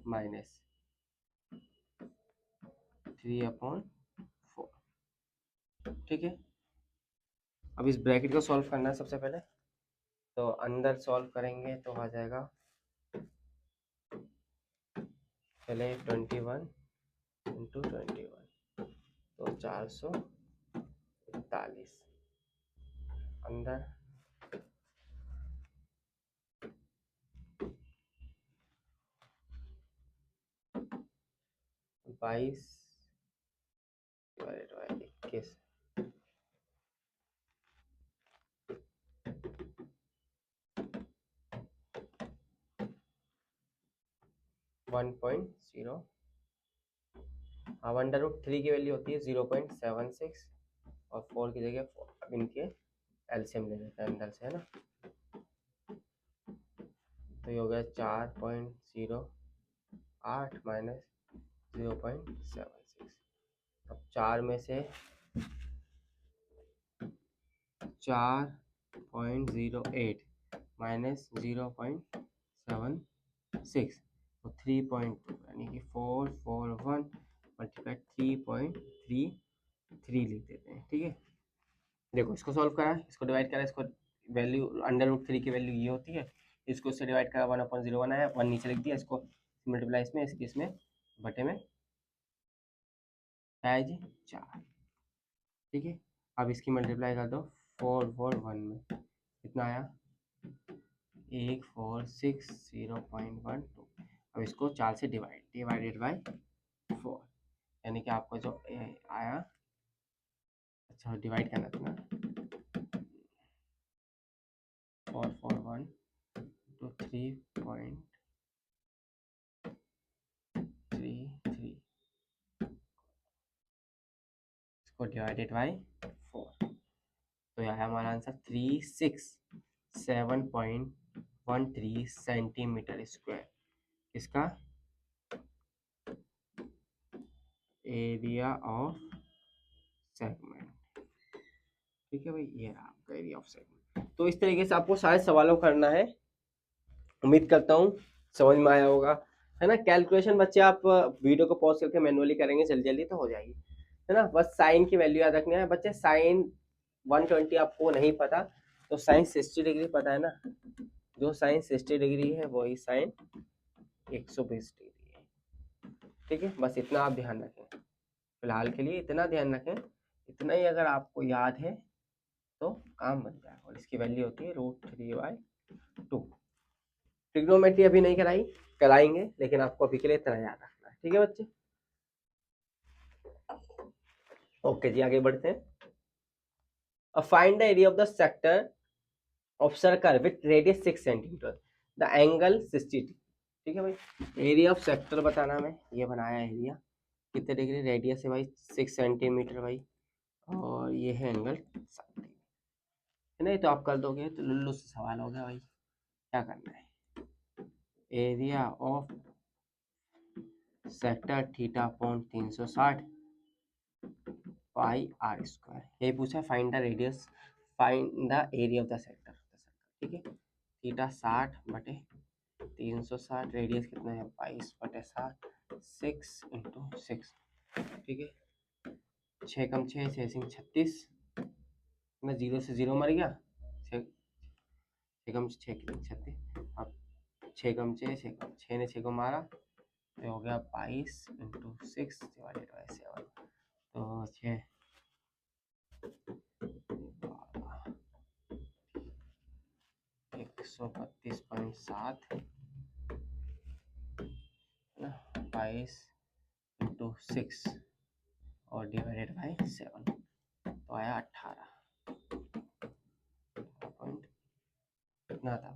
-3/4। ठीक है, अब इस ब्रैकेट को सॉल्व करना है सबसे पहले। तो अंदर सॉल्व करेंगे तो आ जाएगा, पहले 21 × 21 तो 441। अंदर 22 / 21, 1.0। अब √3 की वैल्यू होती है 0.76 और 4 की जगह 4। अब इनके एलसीएम ले लेते हैं अंदर से, है ना। तो ये हो गया 4.08 माइनस 0.76। अब 4 में से 4.08 माइनस 0.76 तो 3.2, यानी कि 441 मल्टीप्लाई 3.33 लिख देते हैं। ठीक है, देखो इसको सॉल्व करा, इसको डिवाइड करा, इसको वैल्यू √3 की वैल्यू ये होती है, इसको इससे डिवाइड करा 1/01 आया, 1 नीचे लिख दिया, इसको मल्टीप्लाई इसमें, इसमें बटे में आया जी 4। ठीक है, अब इसकी मल्टीप्लाई कर दो 441 में, कितना आया 1460.12। अब इसको 4 से डिवाइडेड बाय 4, यानी कि आपको जो आया, अच्छा डिवाइड करना था ना, 441 तो 3.33, इसको डिवाइडेड बाय 4, तो यह है हमारा आंसर 367.13 सेंटीमीटर स्क्वायर। इसका एरिया ऑफ सेगमेंट। ठीक है भाई, ये रहा आपका एरिया ऑफ सेगमेंट। तो इस तरीके से आपको सारे सवालों को करना है। उम्मीद करता हूँ समझ में आया होगा, है ना। कैलकुलेशन बच्चे आप वीडियो को पॉज करके मैनुअली करेंगे जल्दी जल्दी तो हो जाएगी, है ना। बस साइन की वैल्यू याद रखनी है बच्चे। साइन 120 आपको नहीं पता तो साइन 60 डिग्री पता है ना, जो साइन 60 डिग्री है वही साइन 120 डिग्री है। ठीक है, बस इतना आप ध्यान रखें, फिलहाल के लिए इतना ध्यान रखें। इतना ही अगर आपको याद है तो काम बन जाएगा। और इसकी वैल्यू होती है √3/2। ट्रिग्नोमेट्री अभी नहीं कराई, कराएंगे, लेकिन आपको अभी के लिए इतना याद रखना है। ठीक है बच्चे, ओके जी, आगे बढ़ते हैं। Find the area of the sector of circle with radius 6 centimetre, the angle 60 degree. ठीक है भाई, एरिया ऑफ सेक्टर बताना हमें। ये बनाया एरिया, कितने डिग्री रेडियस है भाई 6 सेंटीमीटर भाई, और ये है एंगल 60 डिग्री, है ना। तो आप कर दोगे तो लुल्लू से सवाल हो गया भाई, क्या करना है। Area of sector theta upon 360 pi r square, यही पूछा है। Find the radius, find the area of the sector. ठीक है, थीटा 60 बटे 360, रेडियस कितना है 22/7, 6 × 6। ठीक है, 6 × 6 6 × 36 ना, 0 से 0 मर गया, 6 × 6 36। अब 6 × 6 6 ने 6 को मारा तो हो गया 22 × 6 डिवाइडेड बाई 7, तो 6 132.7 ना, 22 × 6 और डिवाइडेड बाई 7, तो आया 18 पॉइंट, कितना था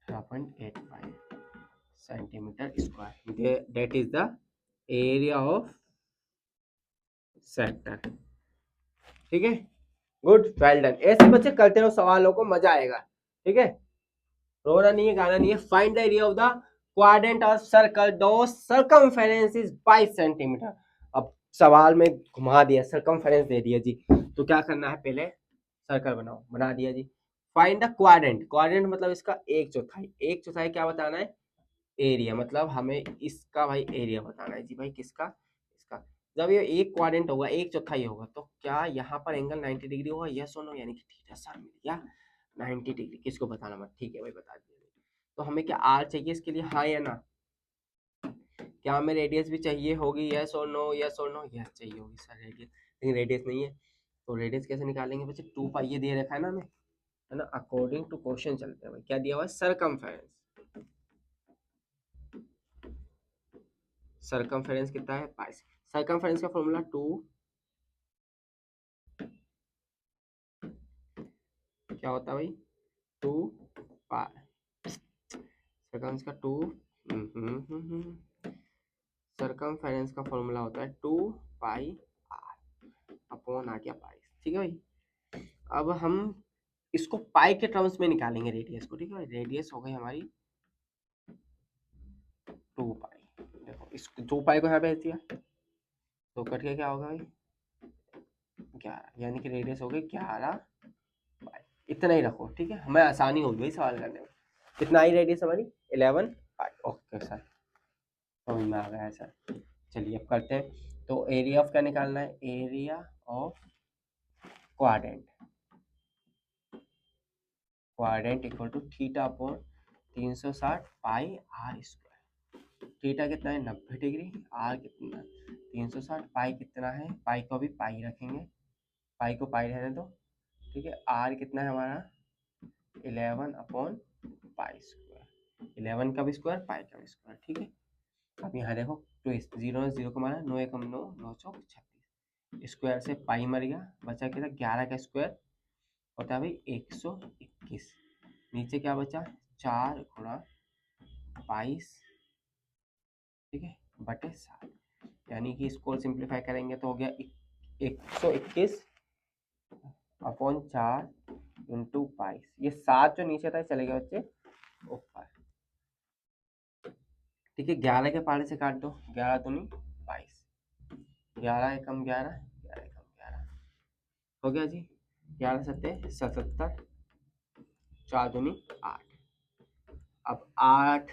18.85 centimetre square, that is the area of sector. ठीक है, गुड, वेल डन। ऐसे बच्चे करते रहो सवालों को, मजा आएगा। ठीक है, रोना नहीं है, गाना नहीं है। Find the area of the quadrant of circle दो सर्कमफेरेंस इज 22 सेंटीमीटर। अब सवाल में घुमा दिया, सर्कमफेरेंस दे दिया जी, तो क्या करना है, पहले सर्कल बनाओ, बना दिया जी। फाइंड द क्वाड्रेंट, क्वाड्रेंट मतलब इसका एक चौथाई, एक चौथाई क्या बताना है, एरिया, मतलब हमें इसका भाई एरिया बताना है जी भाई, किसका, इसका। जब ये एक क्वाड्रेंट होगा, एक चौथाई होगा, तो क्या यहाँ पर एंगल 90 डिग्री होगा, यस और नो, यानी कि थीटा सर मिल गया 90 डिग्री। किसको बताना मत, ठीक है भाई, बता दिया। तो हमें क्या आर चाहिए इसके लिए, हाँ या ना, क्या हमें रेडियस भी चाहिए होगी, यस और नो, यस और नो, यस चाहिए होगी सर रेडियस, लेकिन रेडियस नहीं है, तो रेडियस कैसे निकालेंगे बच्चे, 2 पाई ये दे रखा है ना हमें, है ना, अकॉर्डिंग टू क्वेश्चन चलते हैं भाई। क्या दिया हुआ है, सरकमफेरेंस, सरकमफेरेंस कितना है, पाई। सरकमफेरेंस का फॉर्मूला 2, क्या होता है भाई, 2 पाई, सरकमफेरेंस का 2, सरकमफेरेंस का फॉर्मूला होता है 2 पाई आर अपॉन आ गया पाई। ठीक है भाई, अब हम इसको पाई के टर्म्स में निकालेंगे रेडियस को। ठीक है भाई, रेडियस हो गई हमारी 2 पाई। देखो इस 2 पाई को यहाँ भेज दिया, तो कट के क्या होगा भाई, 11, यानी कि रेडियस हो गई 11 पाई। इतना ही रखो, ठीक है, हमें आसानी होगी भाई सवाल करने में। कितना आई रेडियस हमारी, 11 पाई। ओके सर, समझ में आ गया है सर। चलिए अब करते हैं, तो एरिया ऑफ क्या निकालना है, area of quadrant, quadrant equal to theta upon 360 pi r square. Theta कितना है 90 डिग्री, आर कितना 360, पाई कितना है, पाई को भी पाई रखेंगे, पाई को पाई रहने दो। ठीक है, आर कितना है हमारा 11 अपॉन पाई स्क्वायर, 11 का भी स्क्वायर, पाई का भी स्क्वायर। ठीक है, अब यहाँ देखो ट्विस्ट, 0 0 को मारा, 9 एकम 9, 9 चौक 36, स्क्वायर से पाई मर गया, बचा कितना 11 का स्क्वायर होता है भाई 121, नीचे क्या बचा 4 गुणा 22, ठीक है, बटे 7, यानी कि इसको सिंप्लीफाई करेंगे तो हो गया 121 अपॉन 4 इंटू 22, ये 7 जो नीचे था चलेगा बच्चे ऊपर। ठीक है, 11 के पारे से काट दो, 11 दूनी 22, 11 एकम 11, 11 एकम 11 हो गया जी, 11 सत्ते 77, 4 दूनी 8। अब 8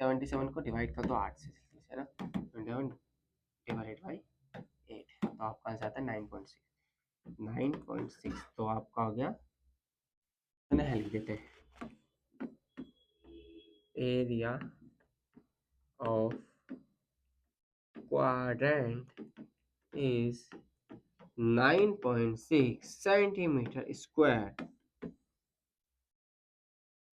77 को डिवाइड कर दो 8 से, है ना, 21 डिवाइडेड बाई 8, तो आपका आंसर आता है 9.6, 9.6। तो आपका हो गया, लिख देते हैं, area of quadrant is 9.6 centimetre square.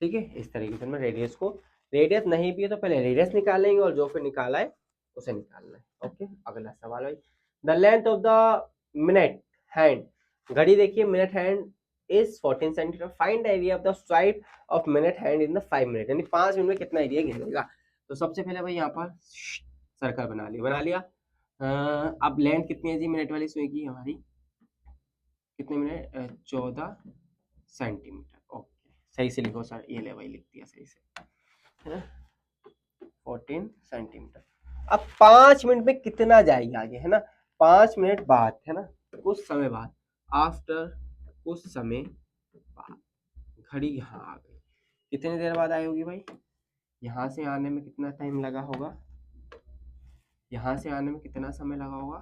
ठीक है, इस तरीके से मैं रेडियस को, रेडियस नहीं भी है तो पहले रेडियस निकालेंगे और जो फिर निकाला है उसे निकालना है। ओके, अगला सवाल भाई, the length of the minute hand, घड़ी देखिए, minute hand is 14 centimetre, find the area of the swipe of minute hand in the 5 minute, यानी 5 मिनट में कितना एरिया घेरेगा। तो सबसे पहले भाई यहाँ पर सर्कल बना लिया। अब लेंथ कितनी है जी मिनट वाली सुई की हमारी, कितने मिनट, 14 सेंटीमीटर। ओके, सही से लिखो सर, ये ले भाई लिख दिया सही से, है ना, 14 सेंटीमीटर। अब 5 मिनट में कितना जाएगी आगे, है ना, 5 मिनट बाद, है ना, कुछ समय बाद, आफ्टर कुछ समय बाद, घड़ी यहाँ आ गई, कितनी देर बाद आई होगी भाई, यहाँ से आने में कितना टाइम लगा होगा, यहाँ से आने में कितना समय लगा होगा,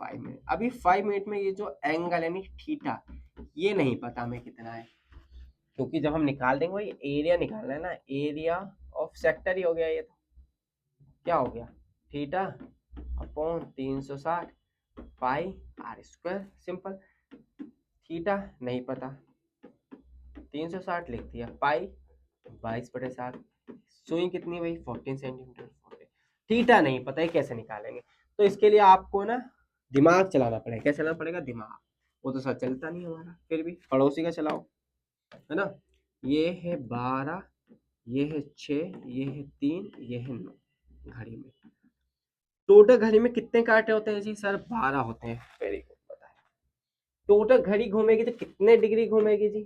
5 मिनट। अभी 5 मिनट में ये जो एंगल यानी थीटा, ये नहीं पता हमें कितना है, क्योंकि जब हम निकाल देंगे भाई एरिया निकालना है ना, एरिया ऑफ सेक्टर ही हो गया ये, तो क्या हो गया theta upon 360 pi r square, simple. Theta नहीं पता, 360 लिख दिया, पाई 22/7, सुई कितनी भाई 14 सेंटीमीटर, थीटा नहीं पता है, कैसे निकालेंगे। तो इसके लिए आपको ना दिमाग चलाना पड़ेगा, क्या चलाना पड़ेगा, दिमाग, वो तो सर चलता नहीं हमारा, फिर भी पड़ोसी का चलाओ, है ना। ये है 12 ये है 6, ये है 3, ये है 9 घड़ी में। टोटल घड़ी में कितने कांटे होते हैं जी सर? 12 होते हैं। वेरी गुड, बताएं। टोटल घड़ी घूमेगी तो कितने डिग्री घूमेगी जी?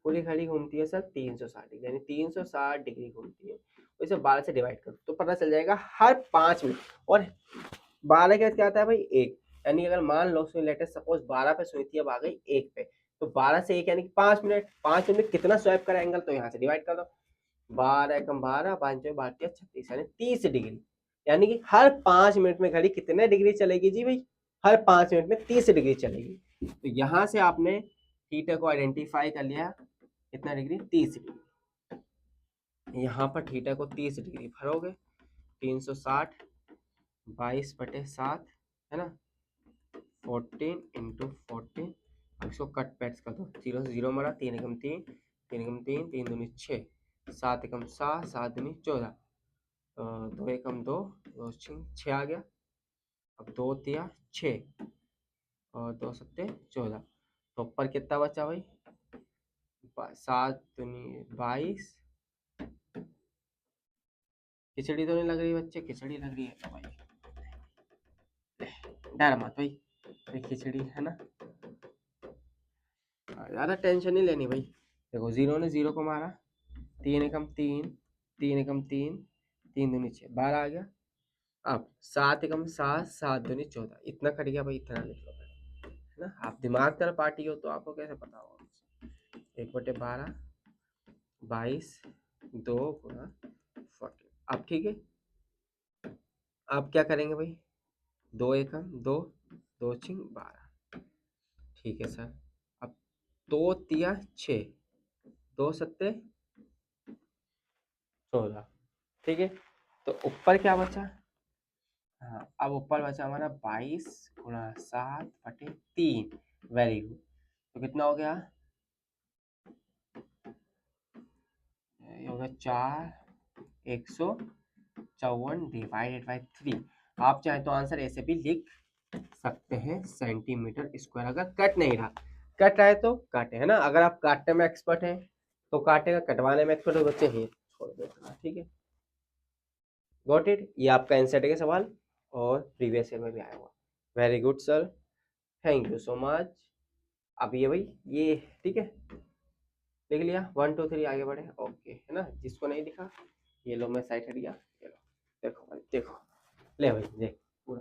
पूरी घड़ी घूमती है सर 360 डिग्री, यानी 360 डिग्री घूमती है। तो इसे 12 से डिवाइड करो तो पता चल जाएगा हर 5 मिनट। और 12 के बाद क्या आता है भाई? 1। यानी अगर मान लो सुई लेटेस्ट सपोज 12 पे सुई थी, अब आ गई 1 पे, तो 12 से 1 यानी कि 5 मिनट। 5 मिनट में कितना स्वैप करा एंगल? तो यहाँ से डिवाइड कर दो। 12 एकम 12, 5 12 36, यानी 30 डिग्री। यानी कि हर 5 मिनट में घड़ी कितने डिग्री चलेगी जी भाई? हर 5 मिनट में 30 डिग्री चलेगी। तो यहाँ से आपने थीटा को आइडेंटिफाई कर लिया। कितना डिग्री? 30 डिग्री। यहाँ पर थीटा को 30 डिग्री भरोगे, 360 22/7 है ना, 14 इंटू 14। अब इसको कट पैट्स कर दो, 0 से 0 मारा, 3 एकम 3, 3 एकम 3, 3 दूनी 6, 7 एकम 7, 7 दूनी 14, 2 एकम 2, 2 6 आ गया। अब 2 तिया 6 और 2 सत्ते 14। तो ऊपर कितना बचा भाई? 7 दूनी 22। खिचड़ी तो नहीं लग रही बच्चे? खिचड़ी लग रही है तो भाई डर मत भाई, ये खिचड़ी है ना, ज़्यादा टेंशन नहीं लेनी भाई। देखो 0 ने 0 को मारा, 3 एकम 3, 3 एकम 3, 3 दूनी 6, 12 आ गया। अब 7 एकम 7, 7 दूनी 14, इतना कट गया भाई, इतना लिख लो है ना। आप दिमाग तर पार्टी हो तो आपको कैसे पता होगा? 1/12 22, 2 गुणा 40। अब ठीक है, आप क्या करेंगे भाई? 2 एकम 2, 2 छिंग 12। ठीक है सर। अब 2 तिया 6, 2 सत्ते 14। ठीक है, तो ऊपर क्या बचा? हाँ, अब ऊपर बचा हमारा 22 गुणा 7/3। Very good. तो कितना हो गया? ये हो गया 4 154 डिवाइडेड बाई 3। आप चाहे तो आंसर ऐसे भी लिख सकते हैं, सेंटीमीटर स्क्वायर, अगर कट नहीं रहा। कट रहा है तो काटे, है ना। अगर आप काटने में एक्सपर्ट हैं तो काटेगा, कटवाने में एक्सपर्ट हो बच्चे ही छोड़ देगा। ठीक है, गॉट इट। ये आपका एनसीईआरटी का सवाल और प्रीवियस ईयर में भी आया हुआ। Very good sir, thank you so much. अब ये भाई ये ठीक है, लिख लिया 1 2 3, आगे बढ़े। ओके है ना, जिसको नहीं दिखा ये लो, मैं साइड हट गया, ये लो, देखो भाई देखो, ले भाई देख पूरा।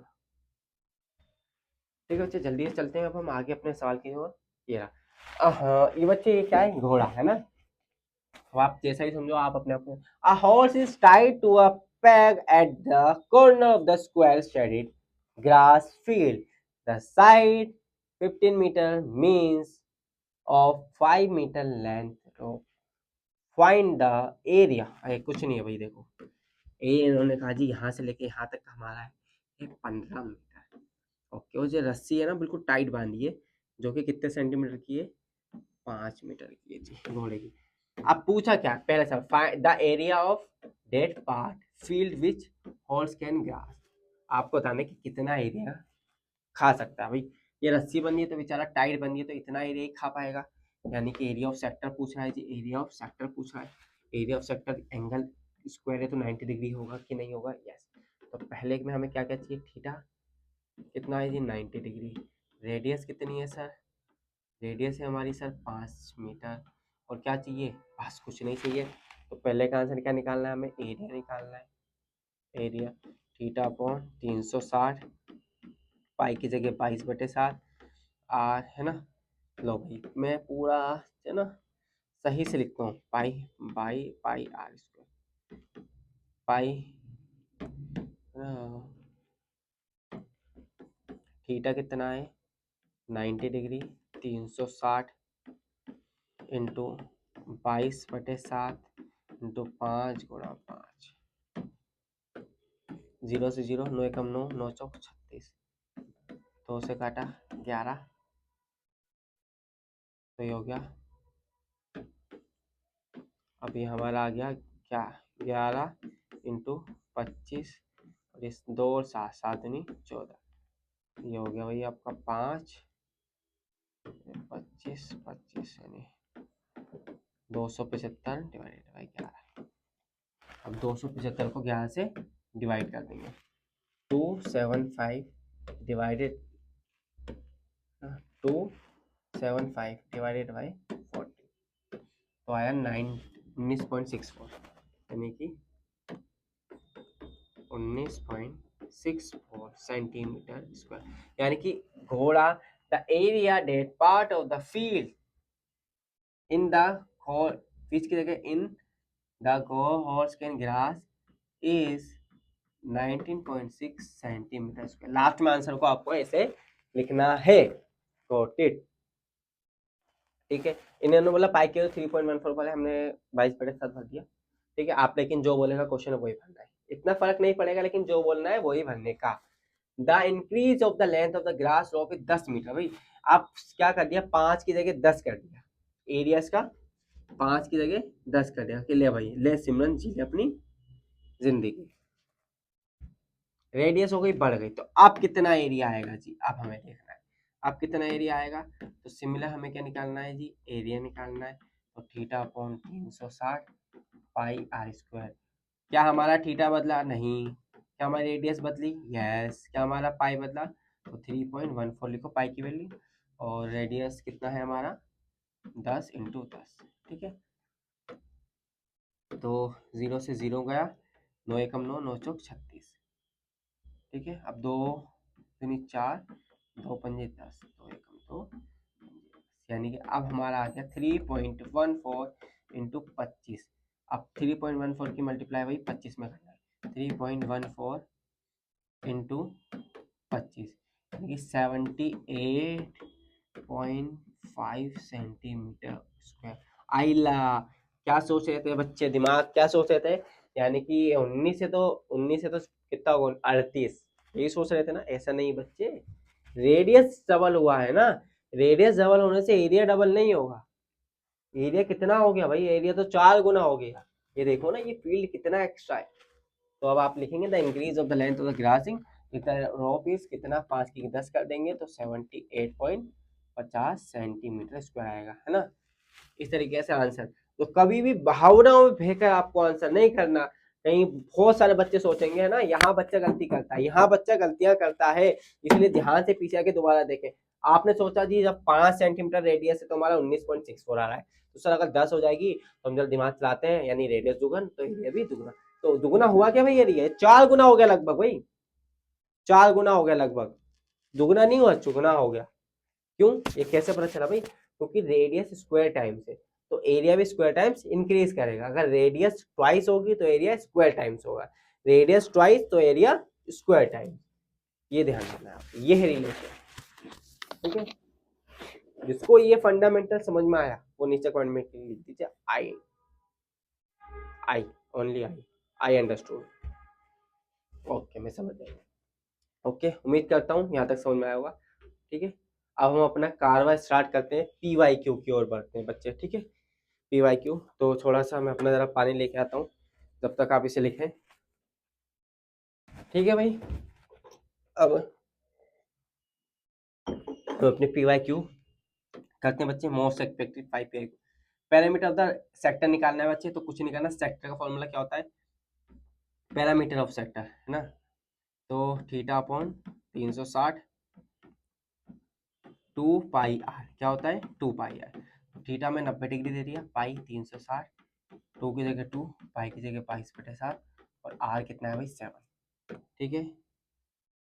ठीक है बच्चे, जल्दी से चलते हैं अब हम आगे अपने सवाल की ओर। ये रहा। हाँ ये बच्चे, ये क्या है? घोड़ा है ना। अब आप जैसा ही समझो, आप अपने अपने। A horse is tied to a peg at the corner of the square shaded grass field. The side 15 meter means of 5 meter length rope. Find the area। अरे कुछ नहीं है भाई, देखो ये इन्होंने कहा जी यहाँ से लेके यहाँ तक हमारा है ये 15 मीटर। ओके, और जो रस्सी है ना बिल्कुल टाइट बांधी है, जो कि कितने सेंटीमीटर की है? 5 मीटर की है जी घोड़े की। अब पूछा क्या पहले सब? Find the area of dead part field which horse can grass. आपको बताना है कि कितना एरिया खा सकता है भाई। ये रस्सी बंधी है तो बेचारा टाइट बंधी है, तो इतना एरिया ही खा पाएगा। यानी कि एरिया ऑफ सेक्टर पूछ रहा है जी, एरिया ऑफ सेक्टर पूछ रहा है। Area of sector angle square है तो 90 डिग्री होगा कि नहीं होगा? यस। तो पहले में हमें क्या क्या चाहिए? थीटा कितना है जी? 90 डिग्री। रेडियस कितनी है सर? रेडियस है हमारी सर 5 मीटर। और क्या चाहिए? बस कुछ नहीं चाहिए। तो पहले का आंसर क्या निकालना है हमें? एरिया निकालना है। एरिया थीटा अपॉन 360, पाई की जगह 22/7 आर है ना। लो भाई मैं पूरा है ना सही से लिखता हूँ, pi by pi r square. Pi theta कितना है? 90 डिग्री। 360 इंटू 22/7 इंटू 5 गुणा 5। 0 से 0, 9 एकम 9, 9 चौक 36, 2 से काटा 11, तो ये हो गया। अब ये हमारा आ गया क्या? 11 इंटू 25, और इस 2 और 7, 7 दूनी 14। ये हो गया भाई आपका 5 25 25 यानी 275 डिवाइडेड बाई 11। अब 275 को 11 से डिवाइड कर देंगे। 275 डिवाइडेड 275 डिवाइडेड बाई 40 तो आया 19.64 यानी कि 19.64 सेंटीमीटर स्क्वायर। यानी कि घोड़ा the area that part of the field in the which की जगह in the horse can grass is 19.6 centimetre square. Last में आंसर को आपको ऐसे लिखना है। Got it. ठीक है, इन्होंने बोला पाई के 3.14 वाले हमने 22/7 भर दिया। ठीक है, आप लेकिन जो बोलेगा क्वेश्चन वही भरना है, इतना फर्क नहीं पड़ेगा, लेकिन जो बोलना है वही भरने का। The increase of the length of the grass rope is 10 metre. भाई आप क्या कर दिया, 5 की जगह 10 कर दिया, एरिया इसका 5 की जगह 10 कर दिया कि ले भाई ले सिमरन जी ले अपनी जिंदगी। रेडियस हो गई बढ़ गई, तो अब कितना एरिया आएगा जी, अब हमें देखना है अब कितना एरिया आएगा। तो सिमिलर हमें क्या निकालना है जी, एरिया निकालना है। तो theta upon 360 pi r square. क्या हमारा थीटा बदला? नहीं। क्या हमारी रेडियस बदली? यस। क्या हमारा पाई बदला? तो 3.14 लिखो पाई की वैल्यू, और रेडियस कितना है हमारा 10 × 10। ठीक है, तो 0 से 0 गया, 9 एकम 9, 9 चौक 36। ठीक है, अब 2 दूनी 4, 2 पंजे 10, 2 एकम 2, यानी कि अब हमारा आ गया 3.14 × 25। अब 3.14 की मल्टीप्लाई वही 25 में करना है। 3.14 × 25 यानी कि 78.5 सेंटीमीटर स्क्वायर। आइला क्या सोच रहे थे बच्चे, दिमाग क्या सोच रहे थे? यानी कि 19 से तो कितना होगा 38, यही सोच रहे थे ना? ऐसा नहीं बच्चे, रेडियस डबल हुआ है ना, रेडियस डबल होने से एरिया डबल नहीं होगा। एरिया कितना हो गया भाई, एरिया तो 4 गुना हो गया। ये देखो ना, ये फील्ड कितना एक्स्ट्रा है। तो अब आप लिखेंगे the increase of the length of the grossing rope is कितना, 5 की 10 कर देंगे तो 78.50 सेंटीमीटर स्क्वायर आएगा, है ना? इस तरीके से आंसर। तो कभी भी भावनाओं में बहकर आपको आंसर नहीं करना। कहीं बहुत सारे बच्चे सोचेंगे, है ना, यहाँ बच्चा गलती करता है, यहाँ बच्चा गलतियां करता है, इसलिए ध्यान से पीछे आके दोबारा देखें। आपने सोचा जी जब 5 सेंटीमीटर रेडियस है तो हमारा 19.64 आ रहा है, तो सर अगर 10 हो जाएगी तो हम जब दिमाग चलाते हैं, यानी रेडियस दुगन तो एरिया भी दुगना। तो दुगना हुआ क्या भाई, एरिया 4 गुना हो गया लगभग भाई, 4 गुना हो गया लगभग, दुगना नहीं हुआ, चुगना हो गया। क्यों, ये कैसे पता चला भाई? क्योंकि रेडियस स्क्वायर टाइम्स है, तो एरिया भी स्क्वायर टाइम्स इंक्रीज करेगा। अगर रेडियस ट्वाइस होगी तो एरिया स्क्वायर टाइम्स होगा, रेडियस ट्वाइस तो एरिया स्क्वायर टाइम्स। ये ध्यान रखना है, ये है रिलेशन। ठीक है, जिसको ये फंडामेंटल समझ में आया वो नीचे कमेंट में लिख दीजिए I, I only I understood. Okay, मैं समझ गया। ओके, उम्मीद करता हूँ यहाँ तक समझ में आया होगा। ठीक है, अब हम अपना कारवा स्टार्ट करते हैं, PYQ की ओर बढ़ते हैं बच्चे। ठीक है, PYQ। तो थोड़ा सा मैं अपना जरा पानी लेके आता हूँ, जब तक आप इसे लिखें। ठीक है भाई, अब तो अपने PYQ करते हैं बच्चे। Most expected 5 PYQ parameter of the sector निकालना है बच्चे। तो कुछ नहीं करना, सेक्टर का फॉर्मूला क्या होता है, पैरामीटर ऑफ सेक्टर, है ना? तो थीटा अपॉन 360 2 पाई आर, क्या होता है 2 पाई आर। थीटा में 90 डिग्री दे दिया, पाई 360, 2 की जगह 2, पाई की जगह 22/7, और आर कितना है भाई 7। ठीक है,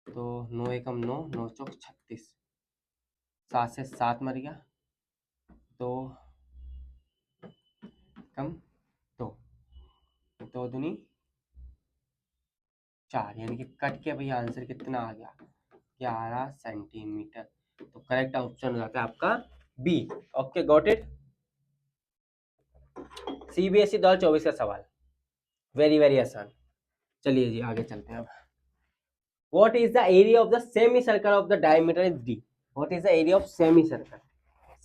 तो 9 एकम 9, 9 चौक 36, 7 से 7 मर गया, तो कम 2, 2 दूनी 4, यानी कि कट के भैया आंसर कितना आ गया 11 सेंटीमीटर। तो करेक्ट ऑप्शन हो जाता है आपका B. Okay, got it. CBSE 2024 का सवाल, वेरी वेरी आसान। चलिए जी आगे चलते हैं अब। What is the area of the semicircle of the diameter is D? What is the area of semicircle?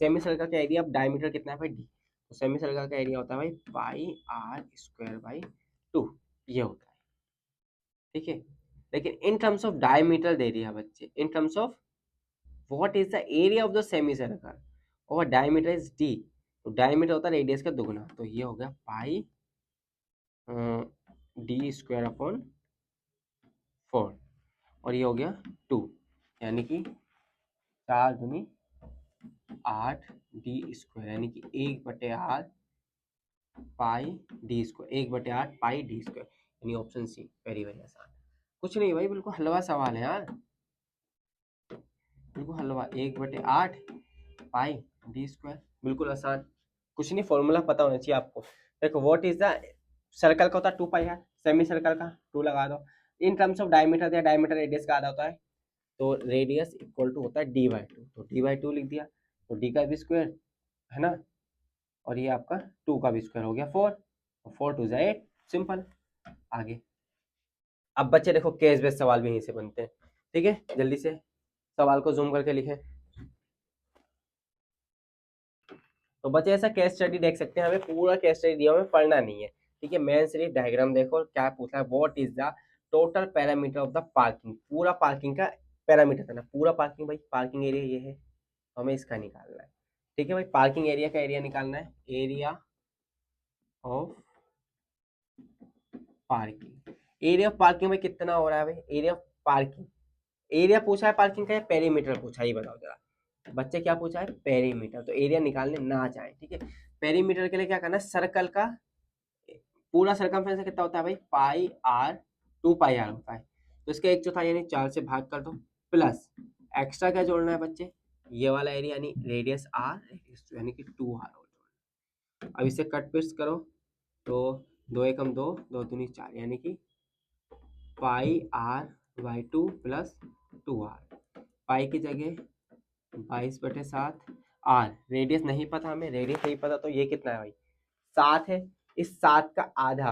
Semicircle का एरिया, अब डायमीटर कितना है भाई D, तो सेमीसर्कल का एरिया होता है भाई पाई आर स्क्वायर बाई 2, ये होता है। ठीक है, लेकिन इन टर्म्स ऑफ डायमीटर दे दिया बच्चे, in terms of what is the area of the semicircle और डायमीटर इज D, तो डायमीटर होता है रेडियस का दुगना, तो ये हो गया पाई डी स्क्वायर अपॉन 4, और ये हो गया 2, यानी कि 4 दूनी 8 डी स्क्वायर, यानी कि 1/8 पाई डी स्क्वायर, 1/8 पाई डी स्क्वायर, यानी ऑप्शन सी। वेरी वेरी आसान, कुछ नहीं भाई, बिल्कुल हलवा सवाल है यार, बिल्कुल हलवा। 1/8 पाई डी स्क्वायर, बिल्कुल आसान, कुछ नहीं, फॉर्मूला पता होना चाहिए आपको। देखो व्हाट इज द सर्कल का होता है 2 पाई यार, सेमी सर्कल का 2 लगा दो। इन टर्म्स ऑफ डायमीटर, या डायमीटर रेडियस का आधा होता है, तो रेडियस इक्वल टू होता है d/2, तो d/2 लिख दिया, तो d का भी स्क्वायर है ना, और ये आपका 2 का भी स्क्वायर हो गया 4, 4 2 8, सिंपल। आगे अब बच्चे देखो केस बेस्ड सवाल भी यहीं से बनते हैं, ठीक है, जल्दी से सवाल को जूम करके लिखें। तो बच्चे ऐसा केस स्टडी देख सकते हैं, हमें पूरा केस स्टडी दिया, हमें पढ़ना नहीं है, ठीक है। मेन सिर्फ डायग्राम देखो, क्या पूछा है, what is the total parameter of the parking, पूरा पार्किंग का पैरामीटर करना, पूरा पार्किंग, भाई पार्किंग एरिया ये है, तो हमें इसका निकालना है, ठीक है भाई, पार्किंग एरिया का एरिया निकालना है, area of parking, area of parking में कितना हो रहा है भाई, एरिया ऑफ पार्किंग, एरिया पूछा है पार्किंग का या पेरीमीटर पूछा है, ये बताओ जरा बच्चे, क्या पूछा है, पेरीमीटर, तो एरिया निकालने ना जाए, ठीक है। पेरीमीटर के लिए क्या करना है, सर्कल का पूरा सर्कमफ्रेंस कितना होता है भाई, पाई आर, 2 पाई आर होता है, तो इसका 1/4 यानी 4 से भाग कर दो, प्लस एक्स्ट्रा क्या जोड़ना है बच्चे, ये वाला एरिया यानी रेडियस आर, रेडियस यानी कि 2r और जोड़ना। अब इसे कट पेस्ट करो, तो 2 एकम 2, 2 दूनी 4, यानी कि पाई r/2 प्लस 2r, पाई की जगह 22/7, आर रेडियस नहीं पता हमें, रेडियस नहीं पता, तो ये कितना है भाई, 7 है, इस 7 का आधा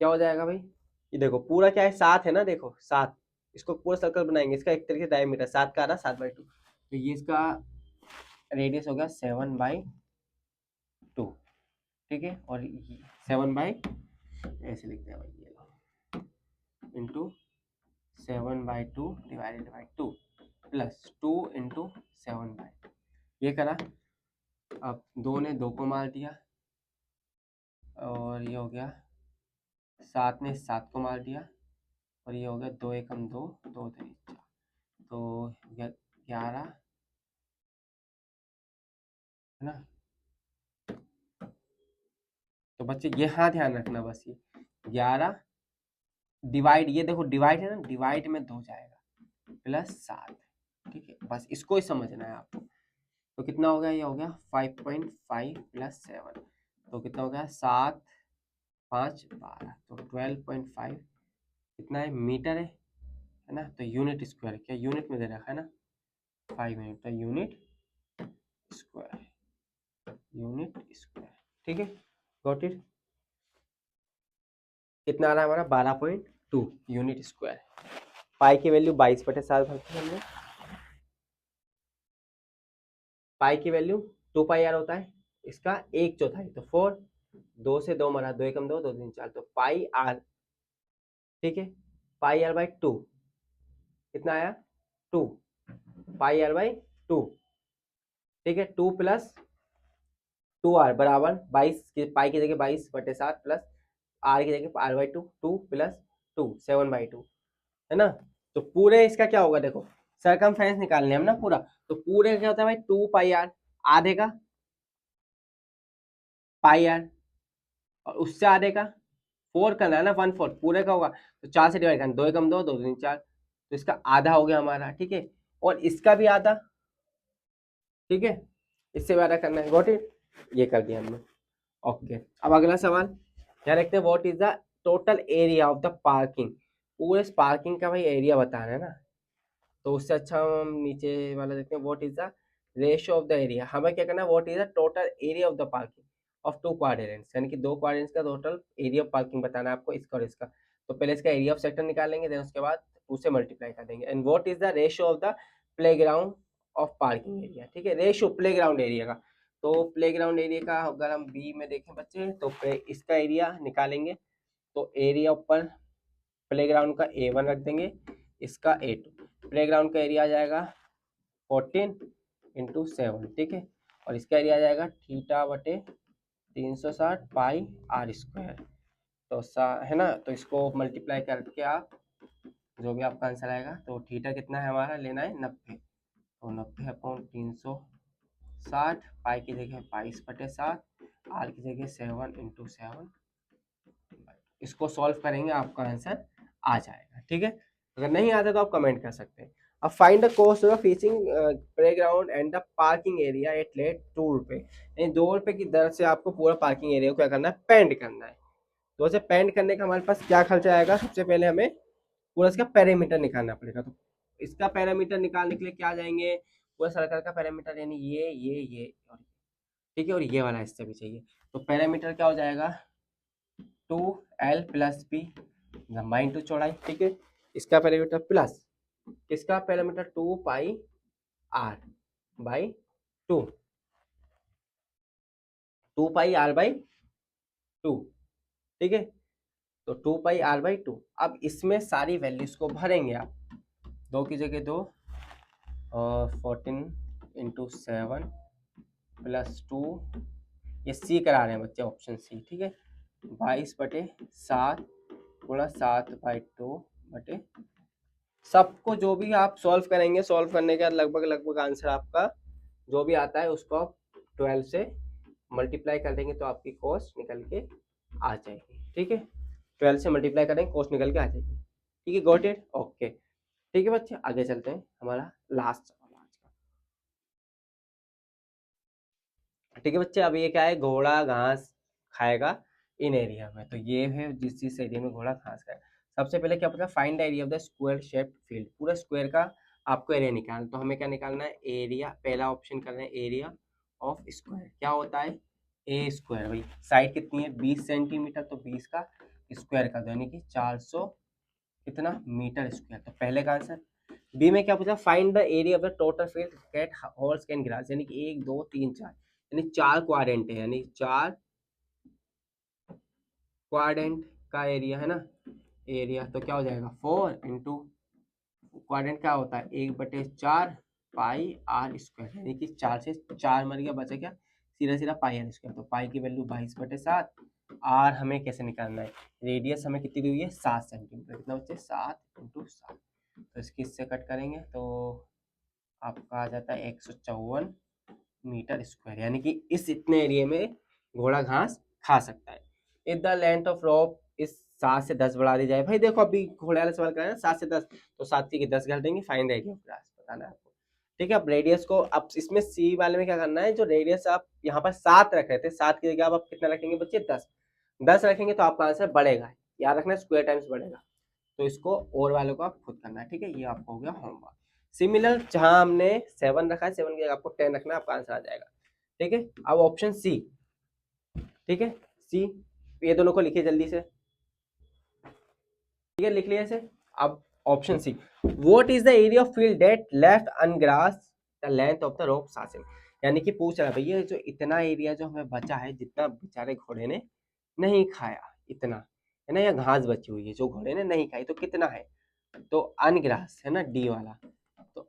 क्या हो जाएगा भाई, ये देखो पूरा क्या है, 7 है ना, देखो 7, इसको पूरा सर्कल बनाएंगे, इसका एक तरीके से डायमीटर 7 का आधा 7/2, तो ये इसका रेडियस हो गया 7/2, ठीक है, और 7 ऐसे लिखते हैं भाई, ये into 7/2 divided by 2 plus 2 into 7/2, ये करा, अब 2 ने 2 को मार दिया, और ये हो गया 7 ने 7 को मार दिया, और ये हो गया 2 एकम 2, 2 3 4, तो 11 है ना। तो बच्चे यहाँ ध्यान रखना बस, ये 11 डिवाइड, ये देखो डिवाइड है ना, डिवाइड में 2 जाएगा प्लस 7, ठीक है, बस इसको ही समझना है आपको। तो कितना हो गया, ये हो गया 5.5 प्लस 7, तो कितना हो गया 7 5 12, तो 12.5 कितना है, मीटर है ना, तो यूनिट स्क्वायर, क्या यूनिट में दे रखा है ना, 5 यूनिट, तो यूनिट स्क्वायर, यूनिट स्क्वायर, ठीक है, गॉट इट। कितना आ रहा है हमारा, 12.2 यूनिट स्क्वायर, पाई की वैल्यू 22/7 भरते हैं हमने, पाई की वैल्यू 2 पाई आर होता है, इसका 1/4, तो 4, 2 से 2 मरा, 2 एकम 2, 2 3 4, तो पाई आर, ठीक है, पाई आर बाई 2 कितना आया, 2 पाई आर बाई 2, ठीक है, 2 प्लस 2r बराबर 22, पाई की जगह 22/7 प्लस आर की जगह r/2, 2 प्लस 2 7/2, है ना। तो पूरे इसका क्या होगा, देखो सरकमफ्रेंस निकालने हम ना पूरा, तो पूरे क्या होता है भाई 2 पाई आर, आधे का पाई आर, और उससे आधे का 4 करना है ना, 1/4 पूरे का होगा, तो 4 से डिवाइड करना, 2 एकम 2, 2 3 4, तो इसका आधा हो गया हमारा, ठीक है, और इसका भी आधा, ठीक है, इससे भी आधा करना है, गॉट इट, ये कर दिया हमने, ओके। अब अगला सवाल क्या देखते हैं, what is the total area of the parking, पूरे पार्किंग का भाई एरिया बताना है ना, तो उससे अच्छा हम नीचे वाला देखते हैं, what is the ratio of the area, हमें क्या करना है, what is the total area of the parking of 2 quadrants, यानी कि 2 क्वाड्रेंट्स का टोटल एरिया ऑफ पार्किंग बताना है आपको, इसका और इसका, तो पहले इसका एरिया ऑफ सेक्टर निकालेंगे, देन उसके बाद उसे मल्टीप्लाई कर देंगे, and what is the ratio of the playground of parking area, ठीक है, रेशियो प्लेग्राउंड एरिया का, तो प्लेग्राउंड एरिया का अगर हम बी में देखें बच्चे, तो इसका एरिया निकालेंगे, तो एरिया ऊपर प्लेग्राउंड का A1 रख देंगे, इसका A2, प्लेग्राउंड का एरिया आ जाएगा 14 इंटू 7, ठीक है, और इसका एरिया आ जाएगा थीटा बटे 360 पाई आर स्क्वायर। तो है ना, तो इसको मल्टीप्लाई करके आप जो भी आपका आंसर आएगा, तो थीटा कितना है हमारा लेना है 90, तो 90/360, पाई की जगह 22/7, आर की जगह 7 × 7। इसको सॉल्व करेंगे आपका आंसर आ जाएगा। ठीक है, अगर नहीं आता तो आप कमेंट कर सकते हैं। अब find the cost of fencing playground and the parking area at rate 2 रुपए। यानी 2 रुपए की दर से आपको पूरा पार्किंग एरिया को क्या करना है, पेंट करना है। तो उसे पेंट करने का हमारे पास क्या खर्चा आएगा, सबसे पहले हमें पूरा इसका पैरामीटर निकालना पड़ेगा। तो इसका पैरामीटर निकालने के लिए क्या जाएंगे, पूरा सर्कल का पैरामीटर, यानी ये और ठीक है, और ये वाला हिस्सा भी चाहिए। तो पैरामीटर क्या हो जाएगा, 2l + b लंबाई इंटू चौड़ाई। ठीक है, इसका पैरामीटर प्लस इसका parameter 2 pi r by 2, 2 pi r by 2। ठीक है, तो 2 पाई r बाई 2। अब इसमें सारी वैल्यूज को भरेंगे आप, 2 की जगह 2 और 14 × 7 + 2, ये सी करा रहे हैं बच्चे, ऑप्शन सी। ठीक है, 22/7 × 7/2 बटे, सबको जो भी आप सॉल्व करेंगे, सॉल्व करने के बाद लगभग आंसर आपका जो भी आता है उसको आप 12 से मल्टीप्लाई कर देंगे तो आपकी कॉस्ट निकल के आ जाएगी। ठीक है, 12 से मल्टीप्लाई करेंगे, कॉस्ट निकल के आ जाएगी। ठीक है, गॉट इट, ओके। ठीक है बच्चे, आगे चलते हैं, हमारा लास्ट सवाल आज का। ठीक है बच्चे, अब ये क्या है, घोड़ा घास खाएगा इन एरिया में। तो ये है जिस एरिया में घोड़ा घास खाएगा। सबसे पहले क्या पता, find the area of the square shaped field. पूरा स्क्वायर का आपको एरिया निकालना, तो हमें क्या निकालना है, एरिया। पहला ऑप्शन करना है एरिया ऑफ स्क्वायर, क्या होता है ए स्क्वायर। भाई साइड कितनी है 20 सेंटीमीटर, तो 20 का स्क्वायर कर दो, यानी कि 400 कितना मीटर स्क्वायर। तो पहले का आंसर। बी में क्या पूछा, find the area of the total field cat horse can grass, यानी कि 1 2 3 4, यानी 4 क्वाड्रेंट है, यानी 4 क्वाड्रेंट का एरिया है ना, एरिया। तो क्या हो जाएगा 4 इंटू क्वाड्रेंट क्या होता है 1/4 पाई आर स्क्वायर, यानी कि 4 से 4 मर गया, बचा क्या, सीधा सीधा पाई आर स्क्वायर। तो पाई की वैल्यू 22/7। आर हमें कैसे निकालना है, रेडियस हमें कितनी दी हुई है 7 सेंटीमीटर, कितना बच्चे 7 × 7। तो इसकी इससे कट करेंगे तो आपका आ जाता है 154 मीटर स्क्वायर, यानी कि इस इतने एरिया में घोड़ा घास खा सकता है। If the length of rope इस 7 से 10 बढ़ा दी जाए। भाई देखो अभी घोड़े वाला सवाल कराया ना 7 से 10, तो 7 की 10 कर देंगे, फाइंड एरिया ऑफ ग्रास बताना है आपको। ठीक है, अब रेडियस को, अब इसमें सी वाले में क्या करना है, जो रेडियस आप यहाँ पर 7 रख रहे थे, 7 की जगह आप कितना रखेंगे बच्चे 10, 10 रखेंगे तो आपका आंसर बढ़ेगा, याद रखना स्क्वायर टाइम्स बढ़ेगा। तो इसको और वालों को आप खुद करना है। ठीक है, ये आपको हो गया होमवर्क। सिमिलर जहां हमने 7 रखा है, 7 की जगह आपको 10 रखना है, आपका आंसर आ जाएगा। ठीक है, अब ऑप्शन सी। ठीक है, सी, ये दोनों को लिखिए जल्दी से। ठीक है, लिख लिया इसे। अब option C, what is the area of field that left ungrazed the length of the rope सासिंग, यानी कि पूछ रहा है भैया जो इतना एरिया जो हमें बचा है, जितना बेचारे घोड़े ने नहीं खाया, इतना है ना, या घास बची हुई है जो घोड़े ने नहीं खाई, तो कितना है, तो अनग्रास है ना, डी वाला। तो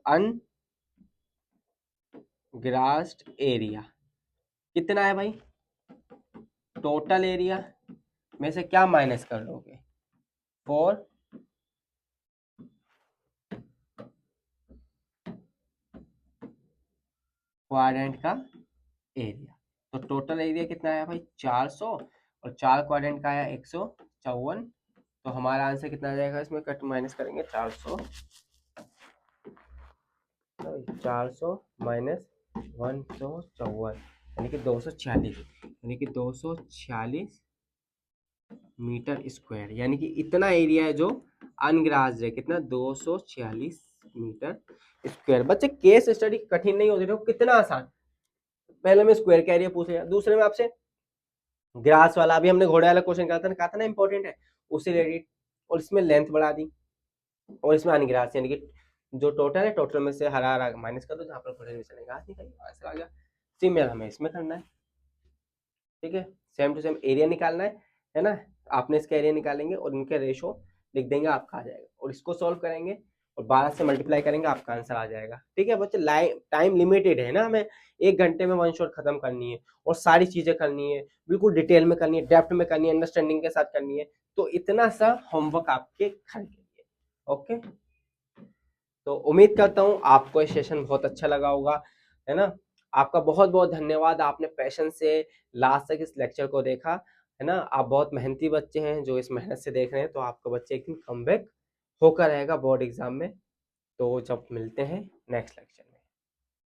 अनग्रास्ड एरिया कितना है भाई, टोटल एरिया में से क्या माइनस कर लोगे, 4 क्वाड्रेंट का एरिया। तो टोटल एरिया कितना आया भाई 400, और 4 क्वाड्रेंट का आया 154। तो हमारा आंसर कितना आ जाएगा, इसमें कट माइनस करेंगे 400, 400 माइनस 154, यानी कि 246, यानी कि 246 मीटर स्क्वायर, यानी कि इतना एरिया है जो अनग्रास्ड है, कितना 246 मीटर स्क्वायर। बच्चे केस स्टडी कठिन नहीं होती, देखो कितना आसान। पहले में स्क्वायर का एरिया पूछ लिया, दूसरे में आपसे ग्रास वाला, अभी हमने घोड़े वाला क्वेश्चन कहा था ना इंपॉर्टेंट है, उससे रिलेटेड, और इसमें लेंथ बढ़ा दी, और इसमें अनग्रास, यानी कि जो टोटल है, टोटल में से हरा हरा माइनस कर दो, जहाँ पर घोड़े में से घास निकली, आंसर आ गया। सिमिलर हमें इसमें करना है। ठीक है, सेम टू सेम एरिया निकालना है ना, आपने इसका एरिया निकालेंगे और इनके रेशो लिख देंगे, आपका आ जाएगा। और इसको सॉल्व करेंगे और 12 से मल्टीप्लाई करेंगे आपका आंसर आ जाएगा। ठीक है बच्चे, टाइम लिमिटेड है ना, हमें 1 घंटे में वन शॉट खत्म करनी है और सारी चीजें करनी है, बिल्कुल डिटेल में करनी है, डेप्थ में करनी है, अंडरस्टैंडिंग के साथ करनी है। तो इतना सा होमवर्क आपके घर के लिए। ओके, तो उम्मीद करता हूँ आपको ये सेशन बहुत अच्छा लगा होगा, है ना। आपका बहुत बहुत धन्यवाद, आपने पैशन से लास्ट तक इस लेक्चर को देखा, है ना। आप बहुत मेहनती बच्चे हैं जो इस मेहनत से देख रहे हैं, तो आपका बच्चे एक दिन कमबैक होकर रहेगा बोर्ड एग्जाम में। तो जब मिलते हैं नेक्स्ट लेक्चर में।